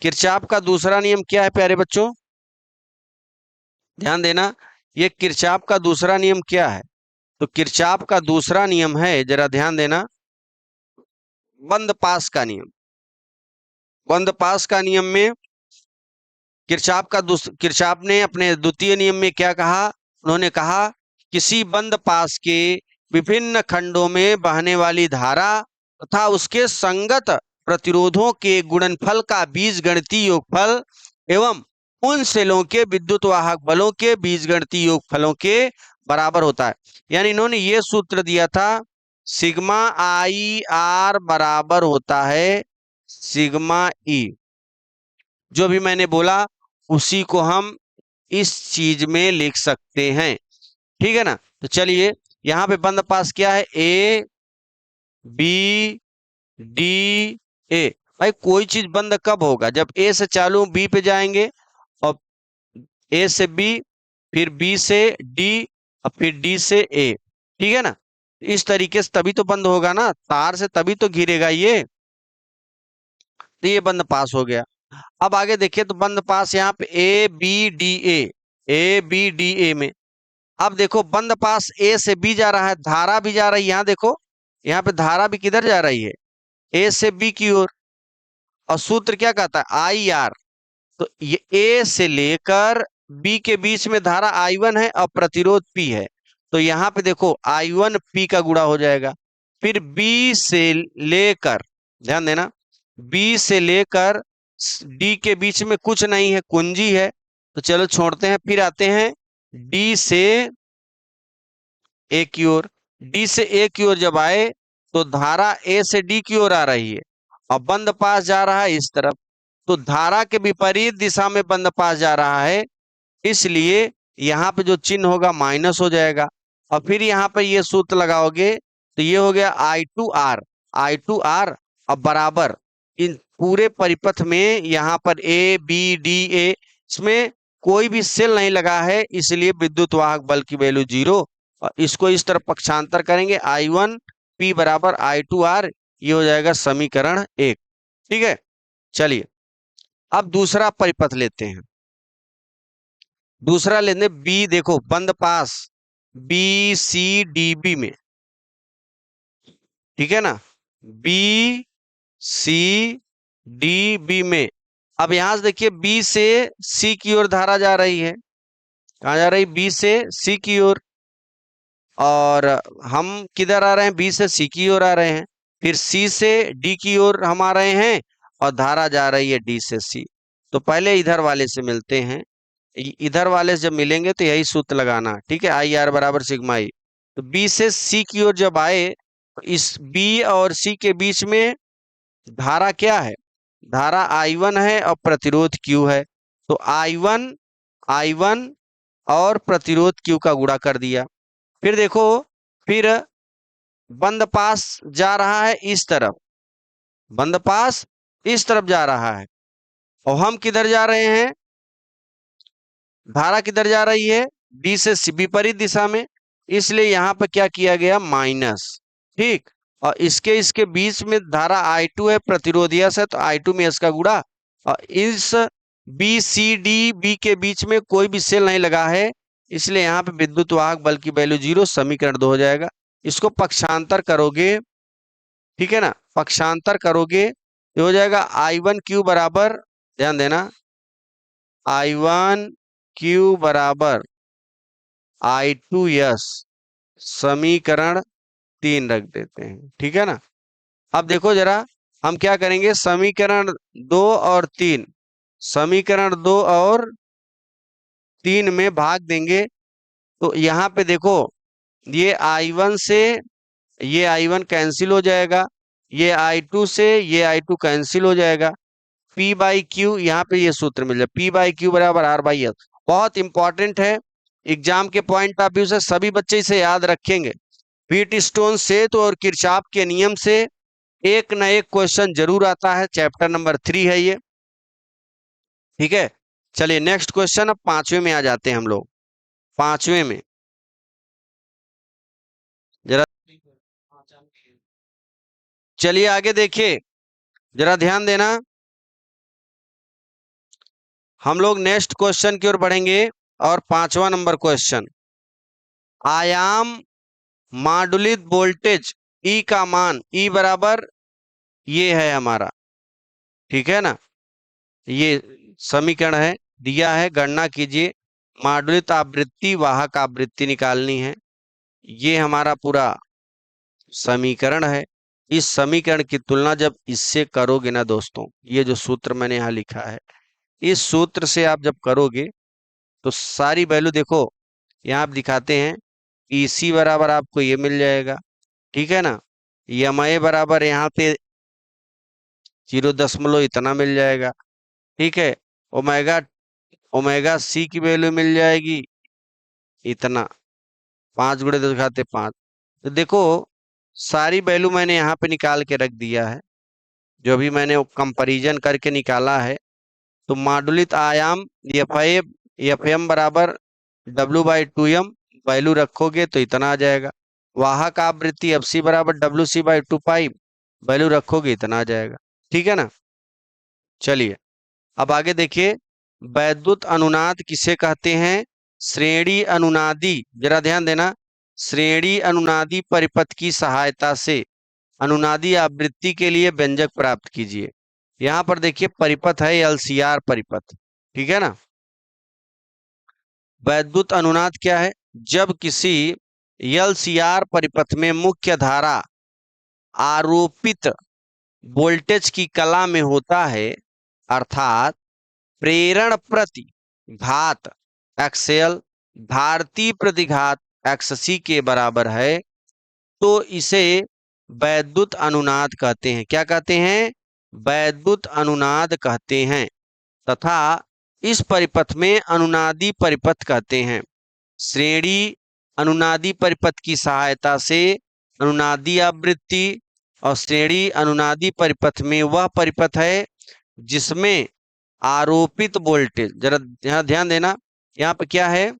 किरचॉफ का दूसरा नियम क्या है प्यारे बच्चों, ध्यान देना। ये किरचॉफ का दूसरा नियम क्या है, तो किरचॉफ का दूसरा नियम है, जरा ध्यान देना, बंद पास का नियम। बंद पास का नियम में किरचॉफ ने अपने द्वितीय नियम में क्या कहा, उन्होंने कहा किसी बंद पास के विभिन्न खंडों में बहने वाली धारा तथा उसके संगत प्रतिरोधों के गुणनफल का बीजगणितीय योगफल एवं उन सेलों के विद्युत वाहक बलों के बीजगणितीय योगफलों के बराबर होता है। यानी इन्होंने ये सूत्र दिया था, सिग्मा आई आर बराबर होता है सिग्मा ई। जो भी मैंने बोला उसी को हम इस चीज में लिख सकते हैं, ठीक है ना। तो चलिए यहाँ पे बंद पास क्या है, ए बी डी ए। भाई कोई चीज बंद कब होगा, जब ए से चालू बी पे जाएंगे, और ए से बी, फिर बी से डी, और फिर डी से ए, ठीक है ना। इस तरीके से तभी तो बंद होगा ना, तार से तभी तो घिरेगा ये। तो ये बंद पास हो गया। अब आगे देखिए, तो बंद पास यहाँ पे A B D A B D A में, अब देखो बंद पास ए से बी जा रहा है, धारा भी जा रही है, यहाँ देखो यहाँ पे धारा भी किधर जा रही है, ए से बी की ओर, और सूत्र क्या कहता है, आई आर। तो ये ए से लेकर बी के बीच में धारा I1 है और प्रतिरोध P है, तो यहाँ पे देखो I1 P का गुणा हो जाएगा। फिर बी से लेकर, ध्यान देना, बी से लेकर डी के बीच में कुछ नहीं है, कुंजी है, तो चलो छोड़ते हैं। फिर आते हैं डी से ए की ओर, डी से ए की ओर जब आए तो धारा ए से डी की ओर आ रही है, और बंद पास जा रहा है इस तरफ, तो धारा के विपरीत दिशा में बंद पास जा रहा है, इसलिए यहाँ पे जो चिन्ह होगा माइनस हो जाएगा। और फिर यहाँ पर ये सूत्र लगाओगे तो ये हो गया I2R अब बराबर इन पूरे परिपथ में यहाँ पर ए बी डी ए, इसमें कोई भी सेल नहीं लगा है, इसलिए विद्युत वाहक बल की वैल्यू 0। और इसको इस तरफ पक्षांतर करेंगे, I1 P बराबर I2R, ये हो जाएगा समीकरण 1। ठीक है, चलिए अब दूसरा परिपथ लेते हैं। दूसरा लेते बी, देखो बंद पास बी सी डी बी में, ठीक है ना, बी सी डी बी में। अब यहां से देखिए बी से सी की ओर धारा जा रही है। कहाँ जा रही? बी से सी की ओर। और हम किधर आ रहे हैं? बी से सी की ओर आ रहे हैं। फिर सी से डी की ओर हम आ रहे हैं और धारा जा रही है डी से सी। तो पहले इधर वाले से मिलते हैं। इधर वाले से जब मिलेंगे तो यही सूत्र लगाना, ठीक है, आई आर बराबर सिग्मा ई। तो बी से सी की ओर जब आए तो इस बी और सी के बीच में धारा क्या है? धारा I1 है और प्रतिरोध Q है। तो I1 और प्रतिरोध Q का गुणा कर दिया। फिर देखो, फिर बंद पास जा रहा है इस तरफ, बंद पास इस तरफ जा रहा है और हम किधर जा रहे हैं? धारा किधर जा रही है? डी से सी, विपरीत दिशा में। इसलिए यहां पर क्या किया गया? माइनस। ठीक, और इसके इसके बीच में धारा I2 है, प्रतिरोध यस है, तो I2 में इसका गुणा। और इस बी सी डी बी के बीच में कोई भी सेल नहीं लगा है, इसलिए यहाँ पे विद्युत वाहक बल की वैल्यू 0, समीकरण 2 हो जाएगा। इसको पक्षांतर करोगे, ठीक है ना, पक्षांतर करोगे तो हो जाएगा I1Q बराबर, ध्यान देना, I1Q बराबर I2S, समीकरण 3 रख देते हैं। ठीक है ना। अब देखो जरा हम क्या करेंगे, समीकरण 2 और 3, समीकरण 2 और 3 में भाग देंगे। तो यहाँ पे देखो ये I1 से ये I1 कैंसिल हो जाएगा, ये I2 से ये I2 कैंसिल हो जाएगा। P बाई क्यू, यहाँ पे ये सूत्र मिल जाए, P बाई क्यू बराबर R बाई एल। बहुत इंपॉर्टेंट है, एग्जाम के पॉइंट ऑफ व्यू से सभी बच्चे इसे याद रखेंगे। व्हीट स्टोन से तो और किरचॉफ के नियम से एक न एक क्वेश्चन जरूर आता है। चैप्टर नंबर 3 है ये। ठीक है, चलिए नेक्स्ट क्वेश्चन, अब पांचवें में आ जाते हैं हम लोग। पांचवें में जरा चलिए आगे देखिए, जरा ध्यान देना। हम लोग नेक्स्ट क्वेश्चन की ओर बढ़ेंगे और पांचवा नंबर क्वेश्चन, आयाम मॉड्यूलित वोल्टेज E का मान, E बराबर ये है हमारा, ठीक है ना, ये समीकरण है, दिया है, गणना कीजिए। मॉड्यूलित आवृत्ति, वाहक आवृत्ति निकालनी है। ये हमारा पूरा समीकरण है। इस समीकरण की तुलना जब इससे करोगे ना दोस्तों, ये जो सूत्र मैंने यहाँ लिखा है, इस सूत्र से आप जब करोगे तो सारी वैल्यू देखो, यहाँ आप दिखाते हैं, EC बराबर आपको ये मिल जाएगा, ठीक है ना, EMI बराबर यहाँ पे 0 इतना मिल जाएगा, ठीक है, ओमेगा ओमेगा C की वैल्यू मिल जाएगी इतना, 5 गुणे 2 घाते 5। तो देखो सारी वैल्यू मैंने यहाँ पे निकाल के रख दिया है, जो भी मैंने कंपैरिजन करके निकाला है। तो मॉड्यूलित आयाम एफएम बराबर W/2m, वैल्यू रखोगे तो इतना आ जाएगा। वाहक आवृत्ति FC बराबर WC/2 वैल्यू रखोगे इतना आ जाएगा, ठीक है ना। चलिए अब आगे देखिए, वैद्युत अनुनाद किसे कहते हैं? श्रेणी अनुनादी, जरा ध्यान देना, श्रेणी अनुनादी परिपथ की सहायता से अनुनादी आवृत्ति के लिए व्यंजक प्राप्त कीजिए। यहां पर देखिए परिपथ है LCR परिपथ, ठीक है ना। वैद्युत अनुनाद क्या है? जब किसी LCR परिपथ में मुख्य धारा आरोपित वोल्टेज की कला में होता है, अर्थात प्रेरण प्रति घात XL भारतीय प्रतिघात XC के बराबर है, तो इसे वैद्युत अनुनाद कहते हैं। क्या कहते हैं? वैद्युत अनुनाद कहते हैं। तथा इस परिपथ में अनुनादी परिपथ कहते हैं। श्रेणी अनुनादी परिपथ की सहायता से अनुनादी आवृत्ति, और श्रेणी अनुनादी परिपथ में वह परिपथ है जिसमें आरोपित वोल्टेज, जरा यहाँ ध्यान देना, यहाँ पे क्या है,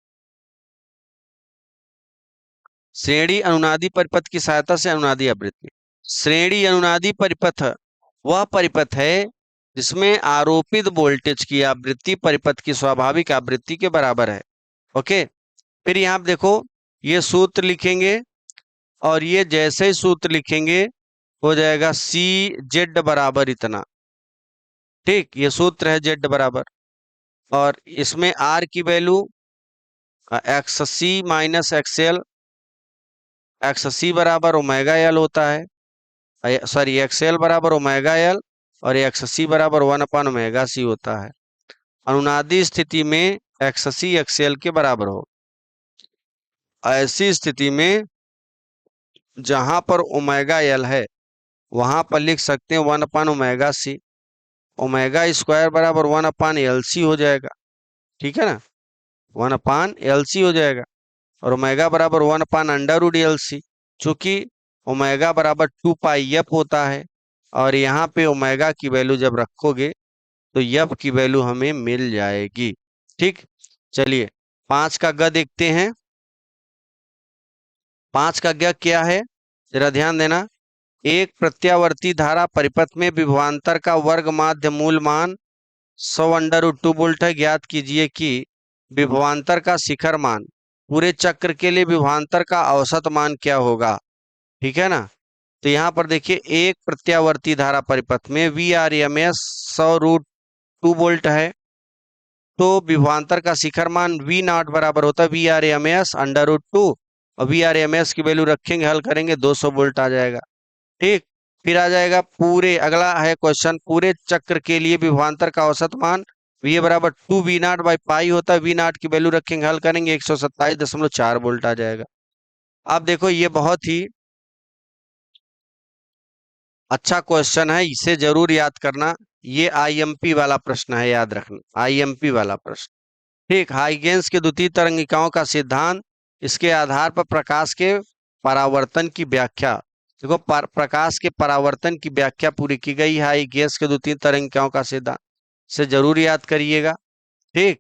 श्रेणी अनुनादी परिपथ की सहायता से अनुनादी आवृत्ति, श्रेणी अनुनादी परिपथ वह परिपथ है जिसमें आरोपित वोल्टेज की आवृत्ति परिपथ की स्वाभाविक आवृत्ति के बराबर है। ओके, फिर यहाँ पे देखो ये सूत्र लिखेंगे और ये जैसे ही सूत्र लिखेंगे हो जाएगा सी जेड बराबर इतना। ठीक, ये सूत्र है जेड बराबर, और इसमें आर की वैल्यू एक्स सी माइनस एक्सएल, एक्स सी बराबर ओमेगा एल होता है, सॉरी एक्सएल बराबर ओमेगा एल और एक्स सी बराबर 1/ओमेगा सी होता है। अनुनादी स्थिति में एक्स सी एक्सएल के बराबर हो। ऐसी स्थिति में जहां पर ओमेगा एल है वहां पर लिख सकते हैं 1/ओमेगा सी, ओमेगा स्क्वायर बराबर 1/एल सी हो जाएगा। ठीक है ना, 1/एल सी हो जाएगा, और ओमेगा बराबर 1/√एल सी, चूंकि ओमेगा बराबर 2πf होता है, और यहाँ पे ओमेगा की वैल्यू जब रखोगे तो एफ की वैल्यू हमें मिल जाएगी। ठीक, चलिए 5 का ग देखते हैं। 5 का ग क्या है, जरा ध्यान देना। एक प्रत्यावर्ती धारा परिपथ में विभवांतर का वर्ग माध्य मूल मान 100√2 वोल्ट है। ज्ञात कीजिए कि विभवांतर का शिखर मान पूरे चक्र के लिए विभवांतर का औसत मान क्या होगा। ठीक है ना, तो यहाँ पर देखिए एक प्रत्यावर्ती धारा परिपथ में VRMS 100√2 वोल्ट है, तो विभवांतर का शिखर मान V नॉट बराबर होता है VRMS√2, और VRMS की वैल्यू रखेंगे, हल करेंगे 200 वोल्ट आ जाएगा। ठीक, फिर आ जाएगा पूरे, अगला है क्वेश्चन, पूरे चक्र के लिए विभवांतर का औसत मान V बराबर 2V0/पाई होता है। V नॉट की वैल्यू रखेंगे, हल करेंगे 127.4 वोल्ट आ जाएगा। अब देखो ये बहुत ही अच्छा क्वेश्चन है, इसे जरूर याद करना। ये आईएमपी वाला प्रश्न है, याद रखना, आईएमपी वाला प्रश्न। ठीक, हाइगेंस के द्वितीय तरंगिकाओं का सिद्धांत, इसके आधार पर प्रकाश के परावर्तन की व्याख्या। देखो प्रकाश के परावर्तन की व्याख्या पूरी की गई है हाइगेंस के द्वितीय तरंगिकाओं का सिद्धांत, से जरूर याद करिएगा। ठीक,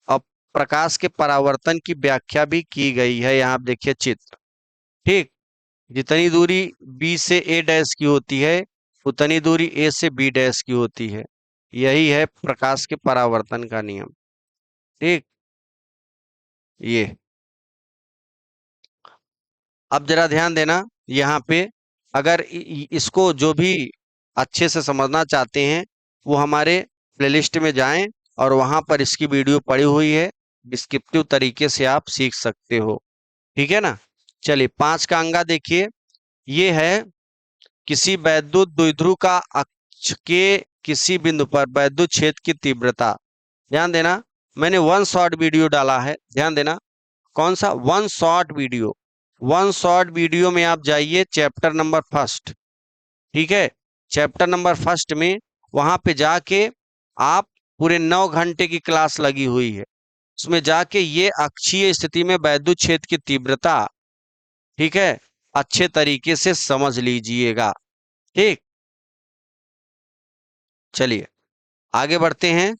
अब प्रकाश के परावर्तन की व्याख्या भी की गई है, यहाँ देखिए चित्र। ठीक, जितनी दूरी बी से ए डैश की होती है उतनी दूरी ए से बी डैश की होती है। यही है प्रकाश के परावर्तन का नियम। ठीक, ये अब जरा ध्यान देना यहाँ पे, अगर इसको जो भी अच्छे से समझना चाहते हैं वो हमारे प्लेलिस्ट में जाएं और वहां पर इसकी वीडियो पड़ी हुई है, डिस्क्रिप्टिव तरीके से आप सीख सकते हो। ठीक है ना, चलिए 5 का अंगा देखिए। ये है किसी वैद्युत द्विध्रुव का अक्ष के किसी बिंदु पर वैद्युत क्षेत्र की तीव्रता। ध्यान देना, मैंने वन शॉट वीडियो डाला है, ध्यान देना, कौन सा one shot video. One shot video में आप जाइए चैप्टर नंबर फर्स्ट। ठीक है, चैप्टर नंबर फर्स्ट में वहां पे जाके आप पूरे 9 घंटे की क्लास लगी हुई है, उसमें जाके ये अक्षीय स्थिति में वैद्युत क्षेत्र की तीव्रता, ठीक है, अच्छे तरीके से समझ लीजिएगा। ठीक, चलिए आगे बढ़ते हैं।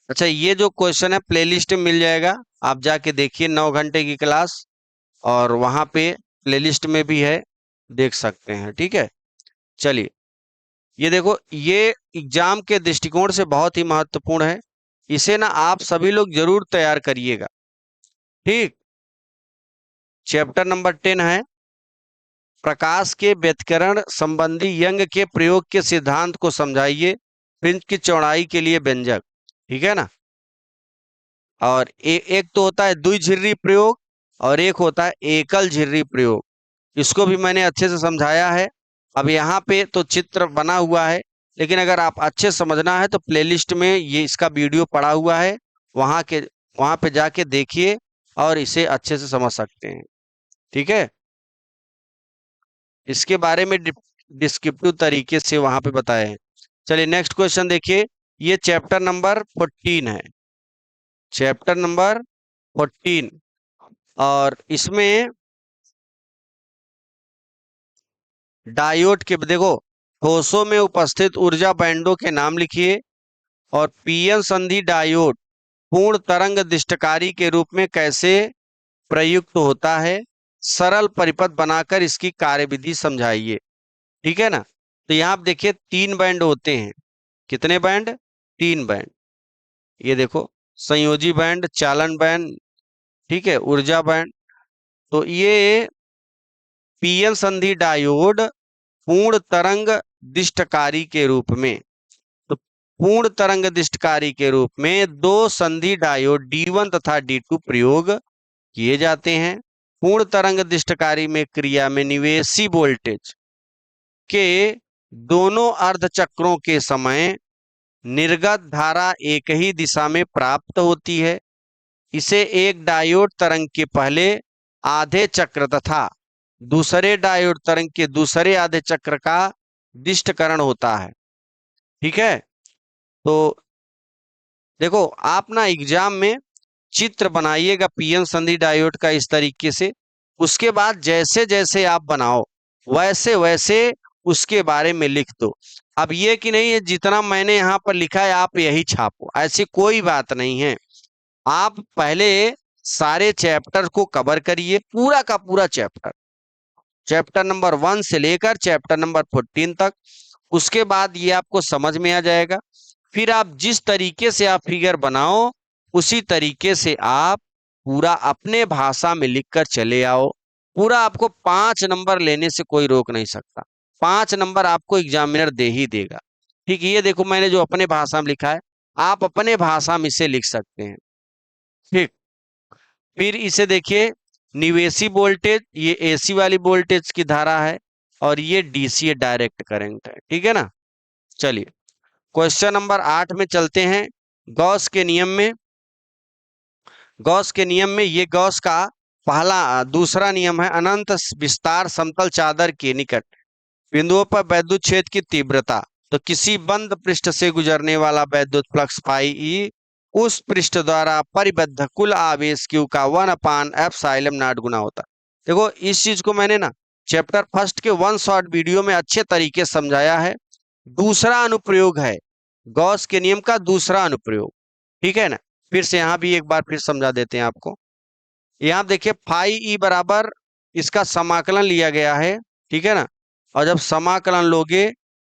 अच्छा, ये जो क्वेश्चन है प्लेलिस्ट में मिल जाएगा, आप जाके देखिए 9 घंटे की क्लास, और वहां पे प्लेलिस्ट में भी है, देख सकते हैं। ठीक है, चलिए ये देखो, ये एग्जाम के दृष्टिकोण से बहुत ही महत्वपूर्ण है, इसे ना आप सभी लोग जरूर तैयार करिएगा। ठीक, चैप्टर नंबर 10 है प्रकाश के व्यतिकरण संबंधी यंग के प्रयोग के सिद्धांत को समझाइए, फ्रिंज की चौड़ाई के लिए व्यंजक। ठीक है ना, और एक तो होता है द्विझिर्री प्रयोग और एक होता है एकल झिर्री प्रयोग, इसको भी मैंने अच्छे से समझाया है। अब यहाँ पे तो चित्र बना हुआ है, लेकिन अगर आप अच्छे समझना है तो प्लेलिस्ट में ये इसका वीडियो पड़ा हुआ है, वहां पे जाके देखिए और इसे अच्छे से समझ सकते हैं। ठीक है, इसके बारे में डिस्क्रिप्टिव तरीके से वहां पे बताए हैं। चलिए नेक्स्ट क्वेश्चन देखिए, ये चैप्टर नंबर 14 है, चैप्टर नंबर 14, और इसमें डायोड के देखो, ठोसों में उपस्थित ऊर्जा बैंडों के नाम लिखिए, और पीएन संधि डायोड पूर्ण तरंग दिष्टकारी के रूप में कैसे प्रयुक्त होता है, सरल परिपथ बनाकर इसकी कार्यविधि समझाइए। ठीक है ना। तो यहाँ आप देखिए 3 बैंड होते हैं। कितने बैंड? 3 बैंड। ये देखो, संयोजी बैंड, चालन बैंड, ठीक है, ऊर्जा बैंड। तो ये पीएन संधि डायोड पूर्ण तरंग दिष्टकारी के रूप में, तो पूर्ण तरंग दिष्टकारी के रूप में 2 संधि डायोड D1 तथा D2 प्रयोग किए जाते हैं। पूर्ण तरंग दिष्टकारी में क्रिया में निवेशी वोल्टेज के दोनों अर्धचक्रों के समय निर्गत धारा एक ही दिशा में प्राप्त होती है। इसे एक डायोड तरंग के पहले आधे चक्र तथा दूसरे डायोड तरंग के दूसरे आधे चक्र का दिष्टकरण होता है। ठीक है। तो देखो, आप ना एग्जाम में चित्र बनाइएगा पीएन संधि डायोड का इस तरीके से। उसके बाद जैसे जैसे आप बनाओ वैसे वैसे उसके बारे में लिख दो। अब ये कि नहीं है जितना मैंने यहाँ पर लिखा है आप यही छापो, ऐसी कोई बात नहीं है। आप पहले सारे चैप्टर को कवर करिए, पूरा का पूरा चैप्टर, चैप्टर नंबर 1 से लेकर चैप्टर नंबर 14 तक। उसके बाद ये आपको समझ में आ जाएगा। फिर आप जिस तरीके से आप फिगर बनाओ उसी तरीके से आप पूरा अपने भाषा में लिखकर चले आओ। पूरा आपको 5 नंबर लेने से कोई रोक नहीं सकता। 5 नंबर आपको एग्जामिनर दे ही देगा। ठीक है, ये देखो मैंने जो अपने भाषा में लिखा है, आप अपने भाषा में इसे लिख सकते हैं। ठीक। फिर इसे देखिए, निवेशी वोल्टेज, ये एसी वाली वोल्टेज की धारा है और ये डीसी डायरेक्ट करंट है। ठीक है ना। चलिए क्वेश्चन नंबर 8 में चलते हैं। गॉस के नियम में, गॉस के नियम में ये गॉस का दूसरा नियम है। अनंत विस्तार समतल चादर के निकट बिंदुओं पर विद्युत क्षेत्र की तीव्रता, तो किसी बंद पृष्ठ से गुजरने वाला विद्युत फ्लक्स पाई ई उस पृष्ठ द्वारा परिबद्ध कुल आवेश Q का 1/ε0 गुना होता है। देखो इस चीज को मैंने ना चैप्टर फर्स्ट के 1 शॉर्ट वीडियो में अच्छे तरीके से समझाया है। दूसरा अनुप्रयोग है गॉस के नियम का दूसरा अनुप्रयोग। ठीक है ना। फिर से यहाँ भी एक बार फिर समझा देते हैं आपको। यहाँ देखिए फाई ई बराबर इसका समाकलन लिया गया है। ठीक है ना। और जब समाकलन लोगे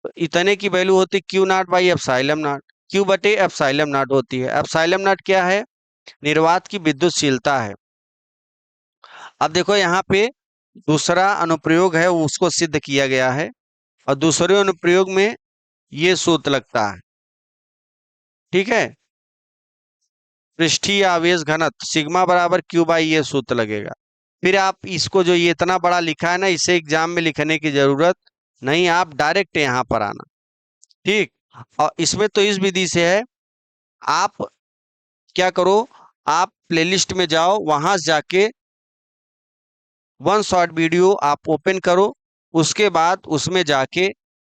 तो इतने की वैल्यू होती Q0/ε0। Q बटे ε0 होती है। ε0 क्या है? निर्वात की विद्युतशीलता है। अब देखो यहाँ पे दूसरा अनुप्रयोग है उसको सिद्ध किया गया है और दूसरे अनुप्रयोग में ये सूत्र लगता है। ठीक है। पृष्ठीय आवेश घनत्व सिग्मा बराबर Q/, ये सूत्र लगेगा। फिर आप इसको जो ये इतना बड़ा लिखा है ना, इसे एग्जाम में लिखने की जरूरत नहीं, आप डायरेक्ट यहाँ पर आना। ठीक। और इसमें तो इस विधि से है, आप क्या करो, आप प्लेलिस्ट में जाओ, वहां से जाके 1 शॉर्ट वीडियो आप ओपन करो, उसके बाद उसमें जाके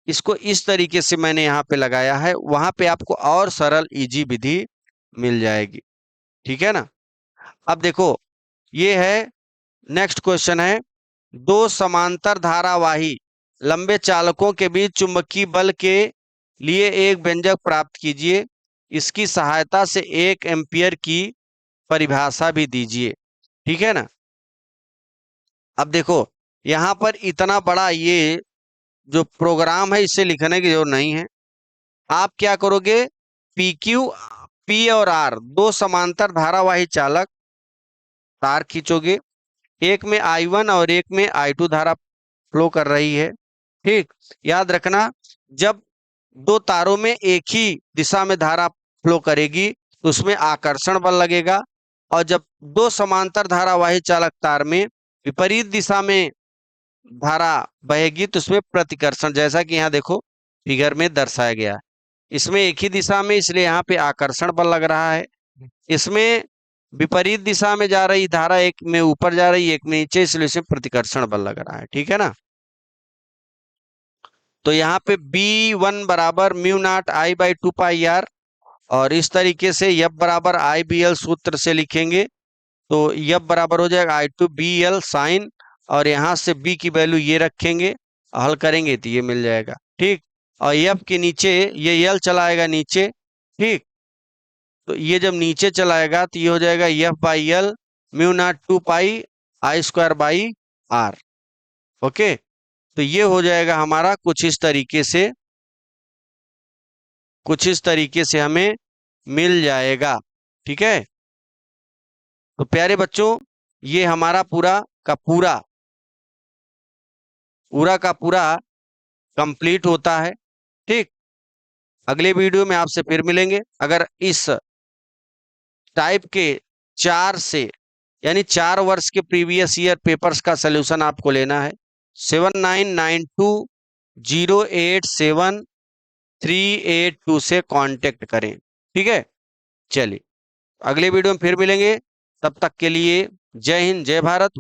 इसको इस तरीके से मैंने यहाँ पे लगाया है, वहां पे आपको और सरल इजी विधि मिल जाएगी। ठीक है ना। अब देखो ये है, नेक्स्ट क्वेश्चन है, 2 समांतर धारावाही लंबे चालकों के बीच चुंबकीय बल के लिए एक व्यंजक प्राप्त कीजिए। इसकी सहायता से 1 एम्पियर की परिभाषा भी दीजिए। ठीक है ना। अब देखो यहाँ पर इतना बड़ा ये जो प्रोग्राम है इसे लिखने की जरूरत नहीं है। आप क्या करोगे, PQ, P और R 2 समांतर धारावाही चालक तार खींचोगे। एक में I1 और एक में I2 धारा फ्लो कर रही है। ठीक। याद रखना, जब 2 तारों में एक ही दिशा में धारा फ्लो करेगी तो उसमें आकर्षण बल लगेगा, और जब 2 समांतर धारावाही चालक तार में विपरीत दिशा में धारा बहेगी तो उसमें प्रतिकर्षण, जैसा कि यहाँ देखो फिगर में दर्शाया गया है। इसमें एक ही दिशा में, इसलिए यहाँ पे आकर्षण बल लग रहा है। इसमें विपरीत दिशा में जा रही धारा, एक में ऊपर जा रही एक में नीचे, इसलिए इसमें प्रतिकर्षण बल लग रहा है। ठीक है ना। तो यहाँ पे B1 बराबर μ0I/2πr, और इस तरीके से F बराबर IBL सूत्र से लिखेंगे तो F बराबर हो जाएगा I2BL साइन, और यहाँ से B की वैल्यू ये रखेंगे, हल करेंगे तो ये मिल जाएगा। ठीक। और F के नीचे ये L चलाएगा नीचे। ठीक। तो ये जब नीचे चलाएगा तो ये हो जाएगा F/L μ0 2π I² आर। ओके, तो ये हो जाएगा हमारा कुछ इस तरीके से हमें मिल जाएगा। ठीक है, तो प्यारे बच्चों, ये हमारा पूरा का पूरा कंप्लीट होता है। ठीक, अगले वीडियो में आपसे फिर मिलेंगे। अगर इस टाइप के 4 से यानी 4 वर्ष के प्रीवियस ईयर पेपर्स का सलूशन आपको लेना है, 7992087382 से कांटेक्ट करें। ठीक है, चलिए अगले वीडियो में फिर मिलेंगे। तब तक के लिए जय हिंद, जय भारत।